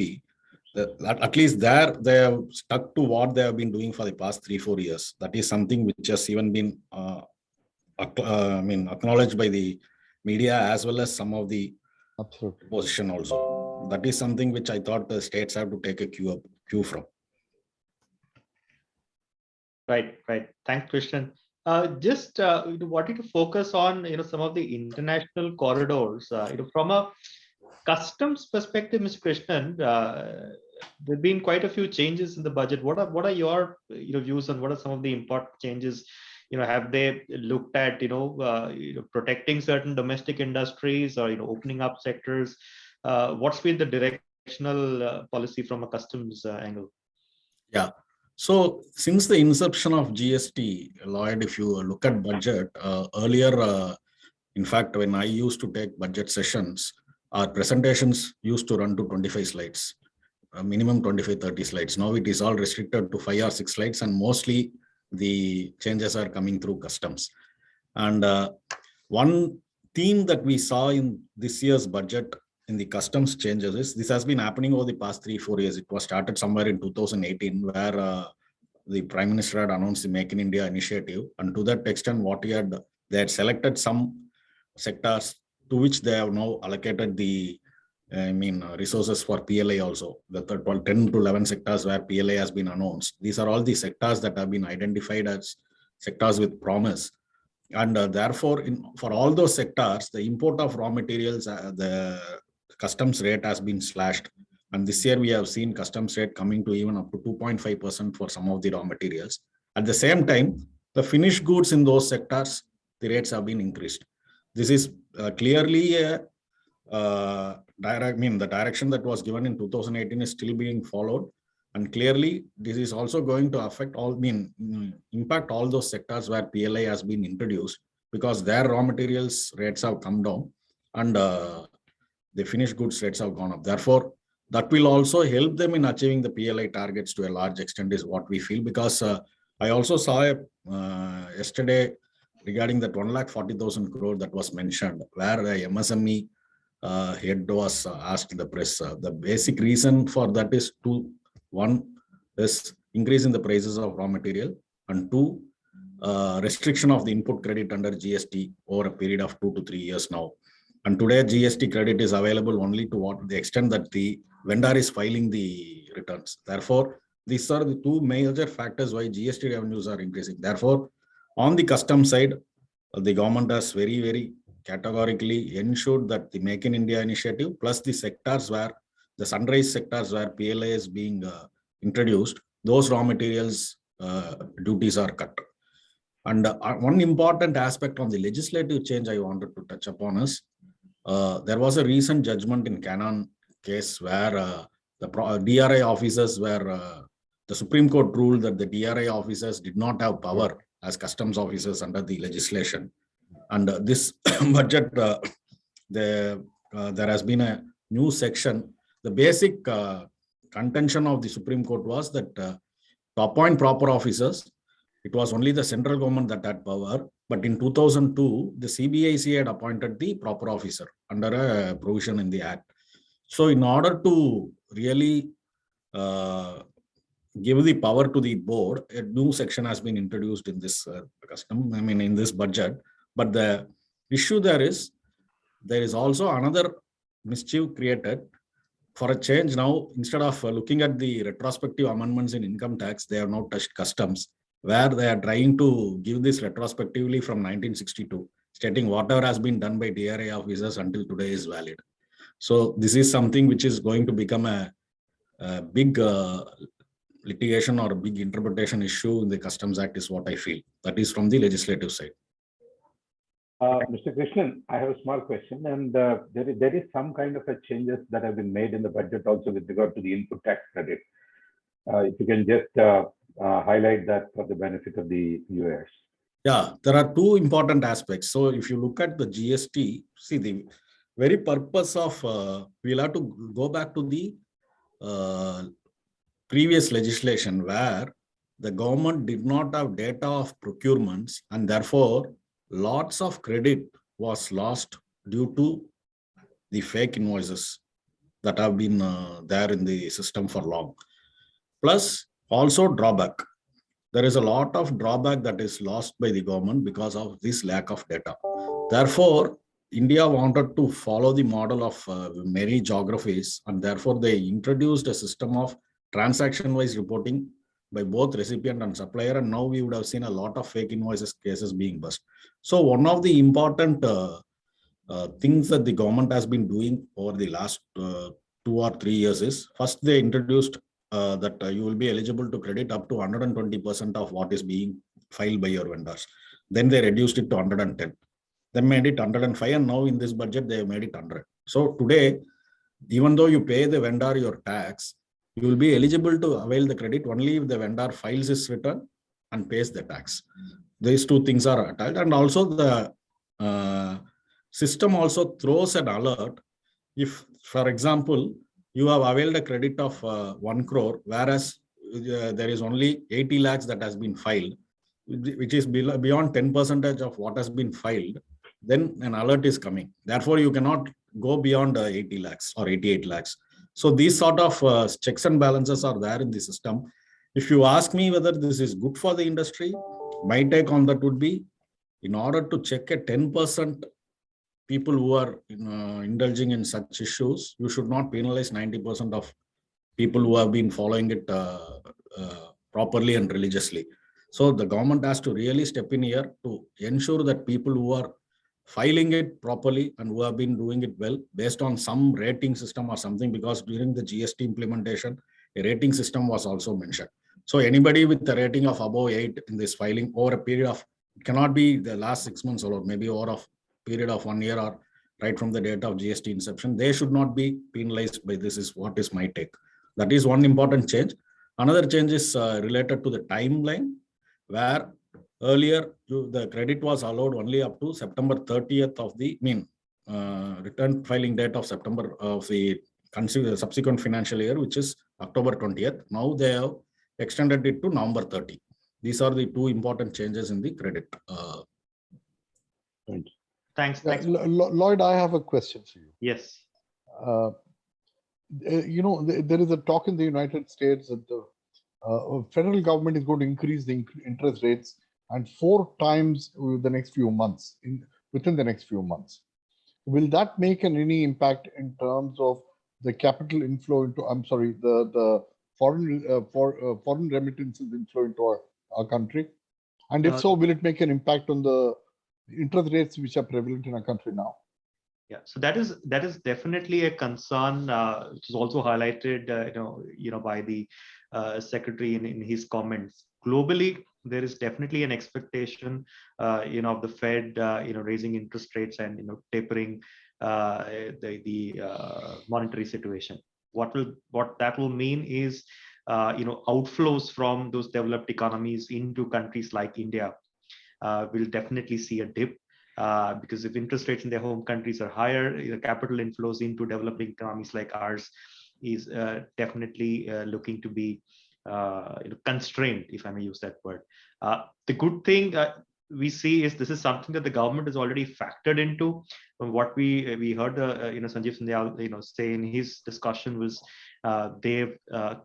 At least there they have stuck to what they have been doing for the past 3-4 years. That is something which has even been acknowledged by the media as well as some of the opposition also. That is something which I thought the states have to take a cue from. Right. Thanks, Krishnan. Just wanted to focus on some of the international corridors. From a customs perspective, Mr. Krishnan, there've been quite a few changes in the budget. What are your views on what are some of the important changes? Have they looked at protecting certain domestic industries, or opening up sectors? What's been the directional policy from a customs angle? Yeah. So since the inception of GST, Lloyd, if you look at budget, earlier, in fact, when I used to take budget sessions, our presentations used to run to 25 slides, minimum 25-30 slides. Now it is all restricted to 5 or 6 slides, and mostly the changes are coming through customs. And one theme that we saw in this year's budget in the customs changes is this has been happening over the past 3-4 years. It was started somewhere in 2018, where the Prime Minister had announced the Make in India initiative, and to that extent, they had selected some sectors to which they have now allocated the resources for PLI also. The 10 to 11 sectors where PLI has been announced. These are all the sectors that have been identified as sectors with promise. And therefore, for all those sectors, the import of raw materials, the customs rate has been slashed. And this year we have seen customs rate coming to even up to 2.5% for some of the raw materials. At the same time, the finished goods in those sectors, the rates have been increased. This is clearly the direction that was given in 2018 is still being followed. And clearly, this is also going to affect impact all those sectors where PLI has been introduced, because their raw materials rates have come down and the finished goods rates have gone up. Therefore, that will also help them in achieving the PLI targets to a large extent is what we feel, because I also saw yesterday regarding that 1,40,000 crore that was mentioned, where the MSME head was asked in the press. The basic reason for that is two. One is increase in the prices of raw material, and two, restriction of the input credit under GST over a period of 2 to 3 years now. And today GST credit is available only to what the extent that the vendor is filing the returns. Therefore, these are the two major factors why GST revenues are increasing. Therefore, on the custom side, the government has very, very categorically ensured that the Make in India initiative plus the sectors where the sunrise sectors where PLI is being introduced, those raw materials duties are cut. And one important aspect on the legislative change I wanted to touch upon is there was a recent judgment in Canon case where the DRI officers were, the Supreme Court ruled that the DRI officers did not have power as customs officers under the legislation. And this budget, there has been a new section. The basic contention of the Supreme Court was that to appoint proper officers, it was only the central government that had power. But in 2002, the CBIC had appointed the proper officer under a provision in the Act. So in order to really give the power to the board, a new section has been introduced in this in this budget. But the issue there is also another mischief created. For a change now, instead of looking at the retrospective amendments in income tax, they have now touched customs, where they are trying to give this retrospectively from 1962, stating whatever has been done by DRI officers until today is valid. So this is something which is going to become a big litigation or a big interpretation issue in the Customs Act is what I feel. That is from the legislative side. Mr. Krishnan, I have a small question, and there is some kind of a changes that have been made in the budget also with regard to the input tax credit. If you can just highlight that for the benefit of the viewers. Yeah, there are two important aspects. So if you look at the GST, see the very purpose of, we'll have to go back to the previous legislation where the government did not have data of procurements, and therefore lots of credit was lost due to the fake invoices that have been there in the system for long. Plus also drawback. There is a lot of drawback that is lost by the government because of this lack of data. Therefore, India wanted to follow the model of many geographies, and therefore they introduced a system of transaction-wise reporting by both recipient and supplier, and now we would have seen a lot of fake invoices cases being bust. So one of the important things that the government has been doing over the last 2 or 3 years is, first they introduced that you will be eligible to credit up to 120% of what is being filed by your vendors. Then they reduced it to 110. They made it 105, and now in this budget they have made it 100. So today, even though you pay the vendor your tax, you will be eligible to avail the credit only if the vendor files his return and pays the tax. These two things are attached, and also the system also throws an alert if, for example, you have availed a credit of 1 crore, whereas there is only 80 lakhs that has been filed, which is beyond 10% of what has been filed, then an alert is coming. Therefore, you cannot go beyond 80 lakhs or 88 lakhs. So these sort of checks and balances are there in the system. If you ask me whether this is good for the industry, my take on that would be, in order to check a 10% people who are indulging in such issues, you should not penalize 90% of people who have been following it properly and religiously. So the government has to really step in here to ensure that people who are filing it properly and who have been doing it well based on some rating system or something, because during the GST implementation, a rating system was also mentioned. So anybody with a rating of above 8 in this filing over a period of, it cannot be the last 6 months or maybe over a period of 1 year or right from the date of GST inception, they should not be penalized by this, is what is my take. That is one important change. Another change is related to the timeline, where earlier the credit was allowed only up to September 30th of the return filing date of September of the subsequent financial year, which is October 20th. Now they have extended it to November 30. These are the two important changes in the credit. Thanks. Yeah, Lloyd, I have a question for you. Yes. There is a talk in the United States that the federal government is going to increase the interest rates and 4 times within the next few months. Will that make any impact in terms of the capital inflow into, the foreign remittances inflow into our country? And if so, will it make an impact on the interest rates which are prevalent in our country now? Yeah, so that is definitely a concern, which is also highlighted, by the secretary in his comments. Globally, there is definitely an expectation, of the Fed, raising interest rates and tapering the monetary situation. What that will mean is, outflows from those developed economies into countries like India will definitely see a dip. Because if interest rates in their home countries are higher, capital inflows into developing economies like ours is definitely looking to be constrained, if I may use that word. The good thing we see is this is something that the government has already factored into. From what we heard, Sanjeev Sandhyal, say in his discussion was they've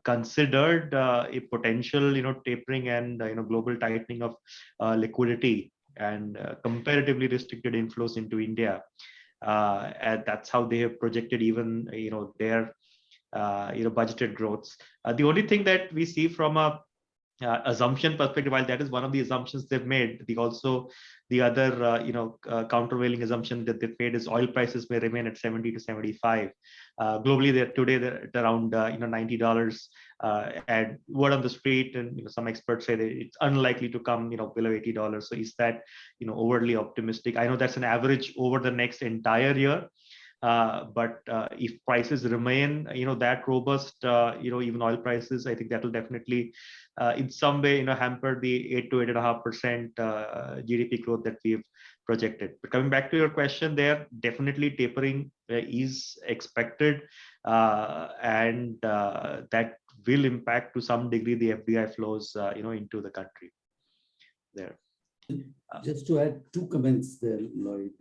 considered a potential, tapering and global tightening of liquidity and comparatively restricted inflows into India. And that's how they have projected even their budgeted growths. The only thing that we see from a assumption perspective, while that is one of the assumptions they've made, the other countervailing assumption that they've made is oil prices may remain at 70 to 75. Globally, they're at around $90. And word on the street, and some experts say that it's unlikely to come below $80. So is that overly optimistic? I know that's an average over the next entire year. But if prices remain, that robust, even oil prices, I think that will definitely, in some way, hamper the 8 to 8.5% GDP growth that we've projected. But coming back to your question, there definitely tapering is expected, and that will impact to some degree the FDI flows, into the country. There. Just to add 2 comments there, Lloyd,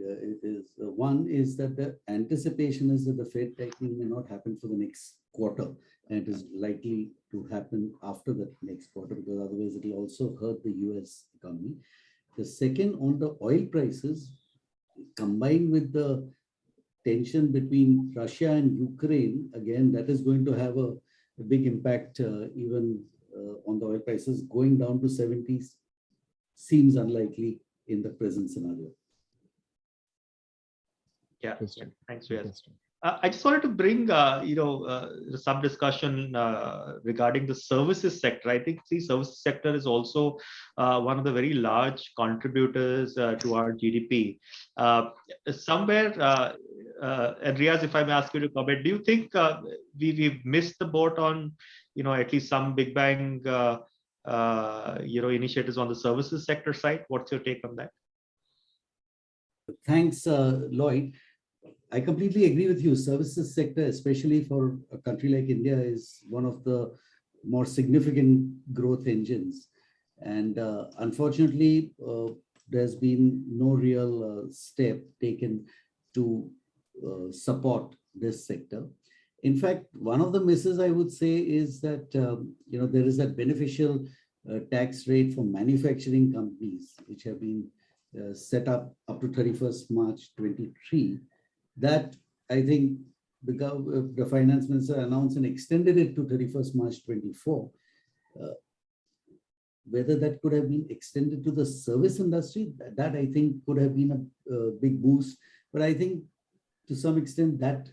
one is that the anticipation is that the Fed tightening may not happen for the next quarter, and it is likely to happen after the next quarter, because otherwise it will also hurt the US economy. The second, on the oil prices, combined with the tension between Russia and Ukraine, again, that is going to have a big impact even on the oil prices. Going down to 70s seems unlikely in the present scenario. Yeah, thanks, Riaz. I just wanted to bring, some discussion regarding the services sector. I think the services sector is also one of the very large contributors to our GDP. Somewhere, and Riaz, if I may ask you to comment, do you think we've missed the boat on, at least some big bang, initiatives on the services sector side? What's your take on that? Thanks, Lloyd. I completely agree with you. Services sector, especially for a country like India, is one of the more significant growth engines. And unfortunately, there's been no real step taken to support this sector. In fact, one of the misses I would say is that, there is that beneficial tax rate for manufacturing companies, which have been set up to 31st March 23. That I think the finance minister announced and extended it to 31st March 24. Whether that could have been extended to the service industry, that I think could have been a big boost. But I think to some extent that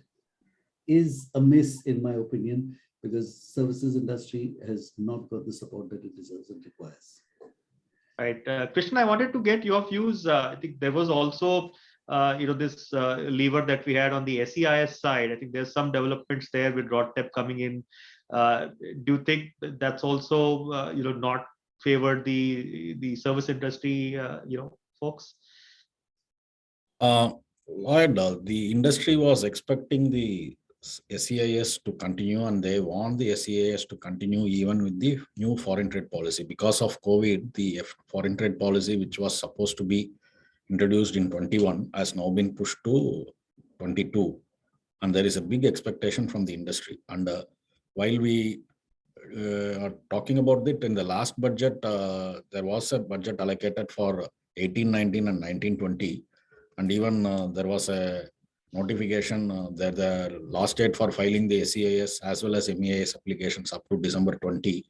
is a miss in my opinion, because services industry has not got the support that it deserves and requires. Right. Krishna, I wanted to get your views. I think there was also, this lever that we had on the SEIS side. I think there's some developments there with RODTEP coming in. Do you think that's also, not favored the service industry, folks? Lloyd, the industry was expecting the SEIS to continue, and they want the SEIS to continue even with the new foreign trade policy. Because of COVID, the foreign trade policy, which was supposed to be introduced in 21, has now been pushed to 22. And there is a big expectation from the industry. And while we are talking about it, in the last budget, there was a budget allocated for 18-19 and 19-20. And even there was a notification that the last date for filing the SEIS as well as MEIS applications up to December 20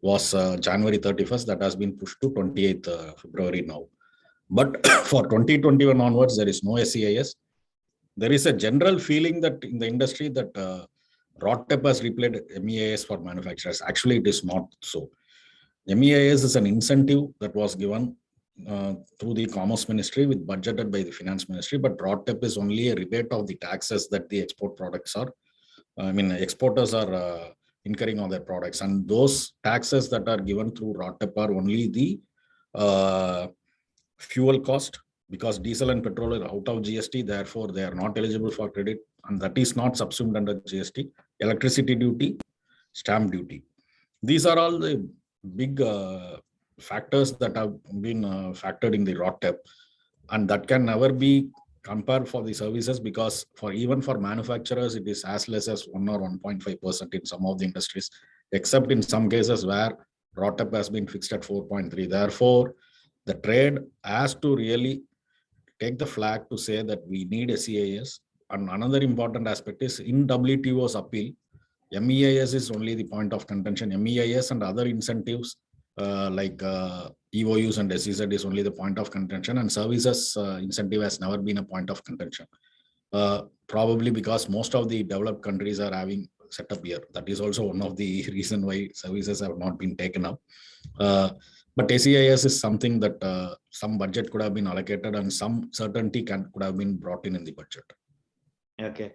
was January 31st. That has been pushed to 28th February now. But for 2021 onwards, there is no SEIS. There is a general feeling that in the industry that RODTEP has replaced MEIS for manufacturers. Actually, it is not so. MEIS is an incentive that was given through the Commerce Ministry with budgeted by the Finance Ministry, but RODTEP is only a rebate of the taxes that the export products are, exporters are incurring on their products. And those taxes that are given through RODTEP are only the fuel cost, because diesel and petrol are out of GST, therefore they are not eligible for credit, and that is not subsumed under GST. Electricity duty, stamp duty. These are all the big factors that have been factored in the RODTEP, and that can never be compared for the services, because even for manufacturers, it is as less as 1 or 1.5% in some of the industries, except in some cases where RODTEP has been fixed at 4.3. Therefore, the trade has to really take the flag to say that we need SEIS. And another important aspect is in WTO's appeal, MEIS is only the point of contention. MEIS and other incentives like EOUs and SEZ is only the point of contention, and services incentive has never been a point of contention. Probably because most of the developed countries are having set up here. That is also one of the reasons why services have not been taken up. But SEIS is something that some budget could have been allocated and some certainty could have been brought in the budget. Okay.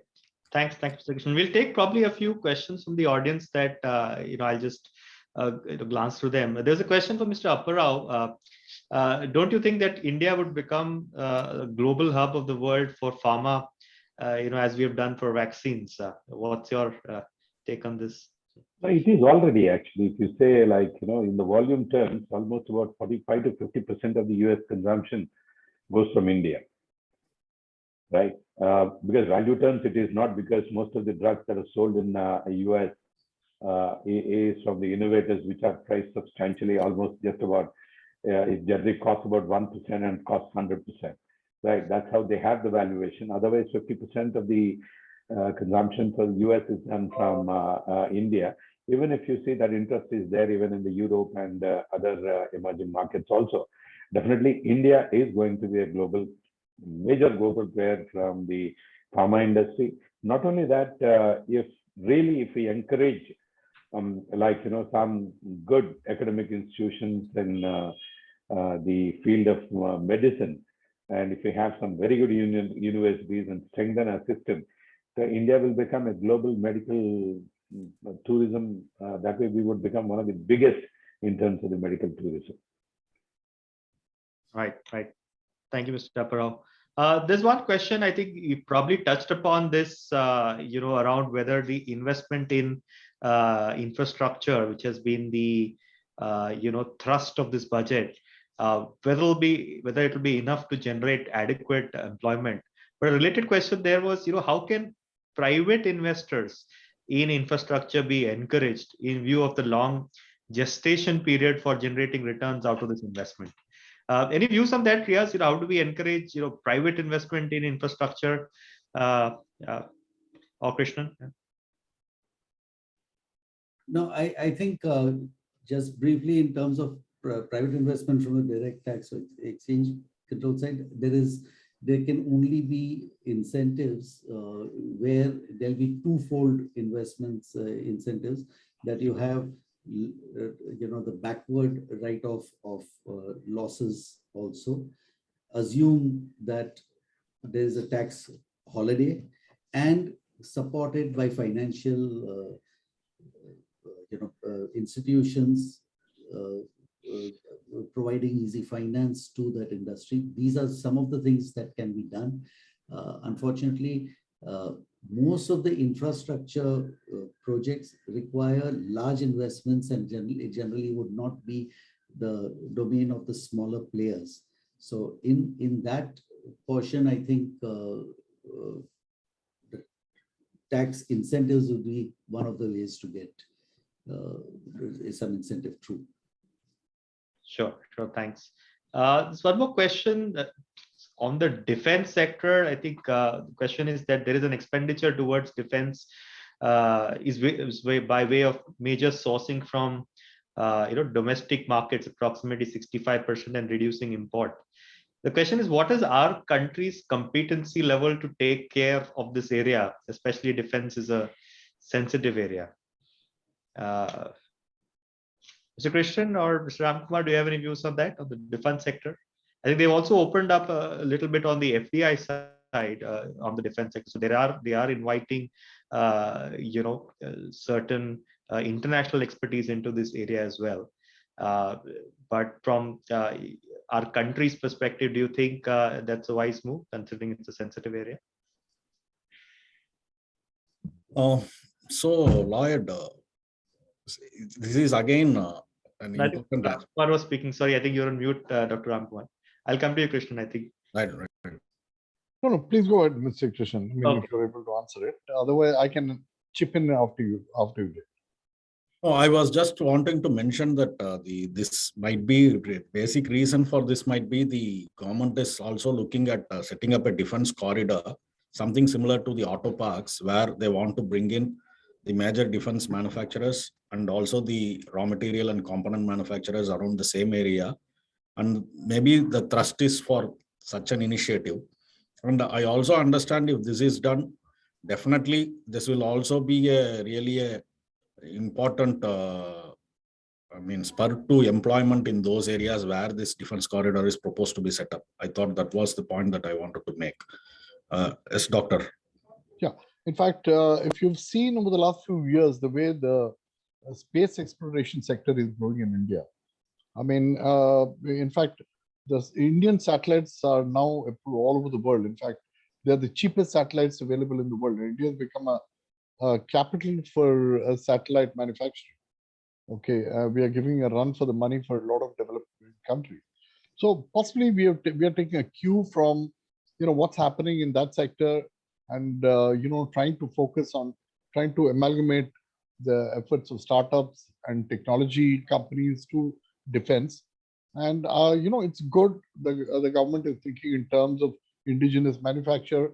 Thanks, Mr. Krishnan. We'll take probably a few questions from the audience that, I'll just glance through them. There's a question for Mr. Apparao. Don't you think that India would become a global hub of the world for pharma, as we have done for vaccines? What's your take on this? It is already, actually. If you say, in the volume terms, almost about 45 to 50% of the US consumption goes from India, right? Because value terms, it is not, because most of the drugs that are sold in the US is from the innovators, which are priced substantially, almost just about, it generally costs about 1% and costs 100%, right? That's how they have the valuation. Otherwise, 50% of the consumption for the US is done from India. Even if you see that interest is there, even in the Europe and other emerging markets also, definitely India is going to be a major global player from the pharma industry. Not only that, if we encourage some good academic institutions in the field of medicine, and if we have some very good universities and strengthen our system, so India will become a global medical tourism. That way we would become one of the biggest in terms of the medical tourism. Right. Thank you, Mr. Apparao. There's one question, I think you probably touched upon this, around whether the investment in infrastructure, which has been the, thrust of this budget, whether it will be enough to generate adequate employment. But a related question there was, how can private investors in infrastructure be encouraged in view of the long gestation period for generating returns out of this investment? Any views on that, Riyaz? How do we encourage private investment in infrastructure? Or Krishnan? No, I think just briefly in terms of private investment from the direct tax or exchange control side, there can only be incentives where there'll be twofold investments incentives, that you have the backward write-off of losses also. Assume that there is a tax holiday and supported by financial institutions providing easy finance to that industry. These are some of the things that can be done. Unfortunately, most of the infrastructure projects require large investments and generally would not be the domain of the smaller players. So in that portion, I think the tax incentives would be one of the ways to get some incentive through. Sure, thanks. There's one more question on the defense sector. I think the question is that there is an expenditure towards defense is by way of major sourcing from domestic markets, approximately 65%, and reducing import. The question is, what is our country's competency level to take care of this area? Especially defense is a sensitive area. Mr. Krishnan or Mr. Ramkumar, do you have any views on that, on the defense sector? I think they've also opened up a little bit on the FDI side on the defense sector. So they are inviting certain international expertise into this area as well. But from our country's perspective, do you think that's a wise move, considering it's a sensitive area? So, Lloyd, this is again an important aspect. Ramkumar was speaking. Sorry, I think you're on mute, Dr. Ramkumar. I'll come to you, Krishnan, I think. Right. No, please go ahead, Mr. Krishnan. I mean, Okay. if you're able to answer it. Otherwise, I can chip in after you do. Oh, I was just wanting to mention that this might be basic reason for this might be the government is also looking at setting up a defense corridor, something similar to the auto parks, where they want to bring in the major defense manufacturers and also the raw material and component manufacturers around the same area. And maybe the thrust is for such an initiative. And I also understand if this is done, definitely this will also be really a important spur to employment in those areas where this defense corridor is proposed to be set up. I thought that was the point that I wanted to make. Yes, Doctor. Yeah, in fact, if you've seen over the last few years, the way the space exploration sector is growing in India. I mean, in fact, the Indian satellites are now all over the world. In fact, they're the cheapest satellites available in the world. India has become a capital for satellite manufacturing. Okay, we are giving a run for the money for a lot of developed countries. So possibly we are taking a cue from what's happening in that sector, and trying to focus on trying to amalgamate the efforts of startups and technology companies to defense. And it's good the government is thinking in terms of indigenous manufacture,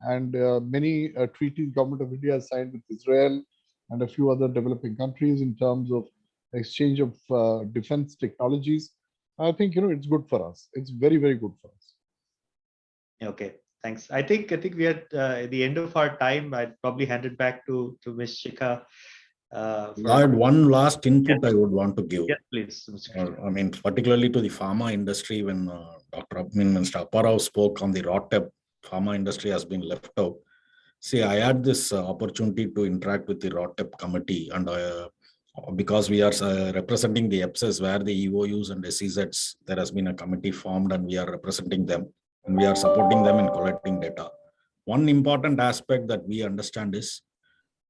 and many treaties government of India has signed with Israel and a few other developing countries in terms of exchange of defense technologies. I think it's good for us. It's very, very good for us. Okay, thanks. I think we are at the end of our time. I'd probably hand it back to Ms. Shikha. I had one last input I would want to give. Yes, please. Particularly to the pharma industry, when Mr. Apparao spoke on the ROTEP, pharma industry has been left out. See, I had this opportunity to interact with the ROTEP committee, and because we are representing the EPSES, where the EOUs and SEZs, there has been a committee formed, and we are representing them, and we are supporting them in collecting data. One important aspect that we understand is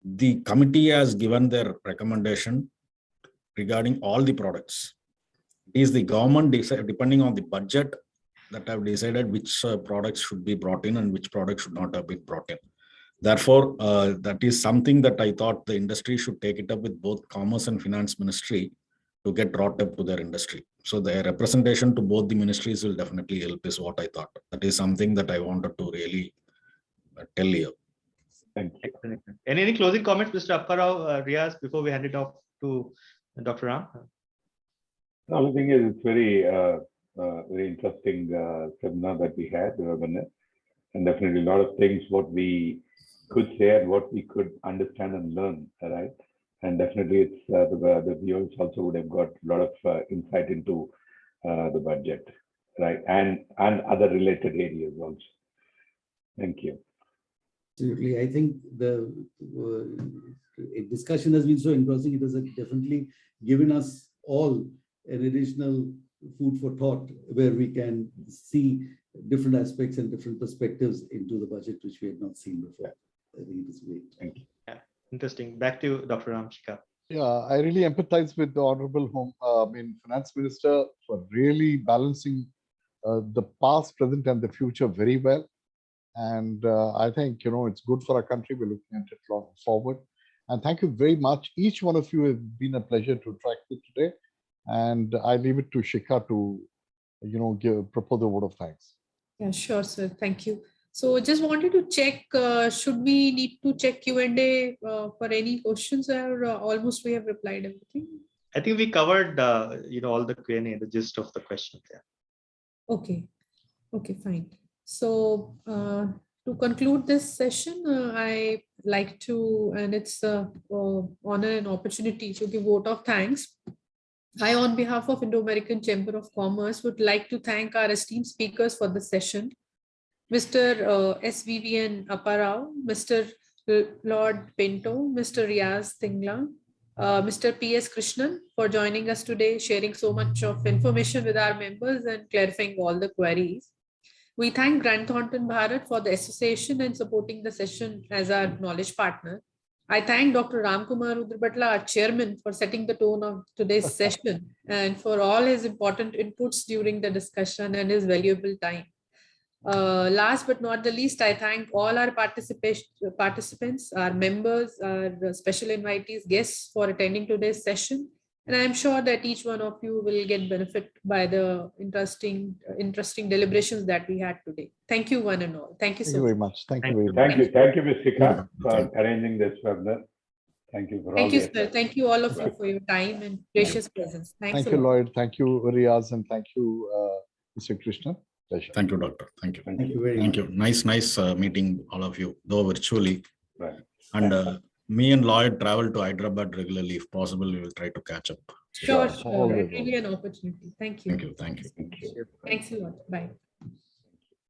the committee has given their recommendation regarding all the products. It is the government, depending on the budget, that have decided which products should be brought in and which products should not have been brought in. Therefore, that is something that I thought the industry should take it up with both Commerce and Finance Ministry to get brought up to their industry. So their representation to both the ministries will definitely help is what I thought. That is something that I wanted to really tell you. Thank you. Excellent. Any closing comments, Mr. Apparao, Riaz, before we hand it off to Dr. Ram? The only thing is, it's very interesting seminar that we had, and definitely a lot of things what we could say and what we could understand and learn, right? And definitely it's the viewers also would have got a lot of insight into the budget, right? And other related areas also. Thank you. Absolutely. I think the discussion has been so engrossing. It has definitely given us all an additional food for thought where we can see different aspects and different perspectives into the budget, which we had not seen before. I think it is great. Thank you. Yeah, interesting. Back to Dr. Ram Shikha. Yeah, I really empathize with the Honorable Finance Minister for really balancing the past, present, and the future very well. And I think, it's good for our country. We're looking at it long forward. And thank you very much. Each one of you has been a pleasure to interact with today. And I leave it to Shikha to, propose a vote of thanks. Yeah, sure, sir. Thank you. So just wanted to check, should we need to check Q&A for any questions, or almost we have replied everything? I think we covered, all the Q&A, the gist of the questions. Yeah. Okay. Okay, fine. So to conclude this session, I like to, and it's honor and opportunity to give vote of thanks. I, on behalf of Indo-American Chamber of Commerce, would like to thank our esteemed speakers for the session. Mr. SVVN Apparao, Mr. Lord Pinto, Mr. Riaz Tingla, Mr. PS Krishnan for joining us today, sharing so much of information with our members and clarifying all the queries. We thank Grant Thornton Bharat for the association and supporting the session as our knowledge partner. I thank Dr. Ramkumar Rudrabatla, our chairman, for setting the tone of today's session and for all his important inputs during the discussion and his valuable time. Last but not the least, I thank all our participants, our members, our special invitees, guests for attending today's session. And I'm sure that each one of you will get benefit by the interesting deliberations that we had today. Thank you, one and all. Thank you so very much. Thank you very much. Thank you, Ms. Shikha, for arranging this webinar. Thank you for all. Thank you, sir. Thank you all of you for your time and gracious presence. Thanks. Thank you, Lloyd. Thank you, Riaz, and thank you, Mr. Krishna. Pleasure. Thank you, Doctor. Thank you. Thank you very much. Thank you. Nice meeting all of you, though virtually. Right. And me and Lloyd travel to Hyderabad regularly. If possible, we will try to catch up. Sure. Always. Really an opportunity. Thank you. Thank you. Thanks a lot. Bye.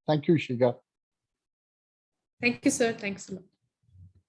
Thank you, Shikha. Thank you, sir. Thanks a lot.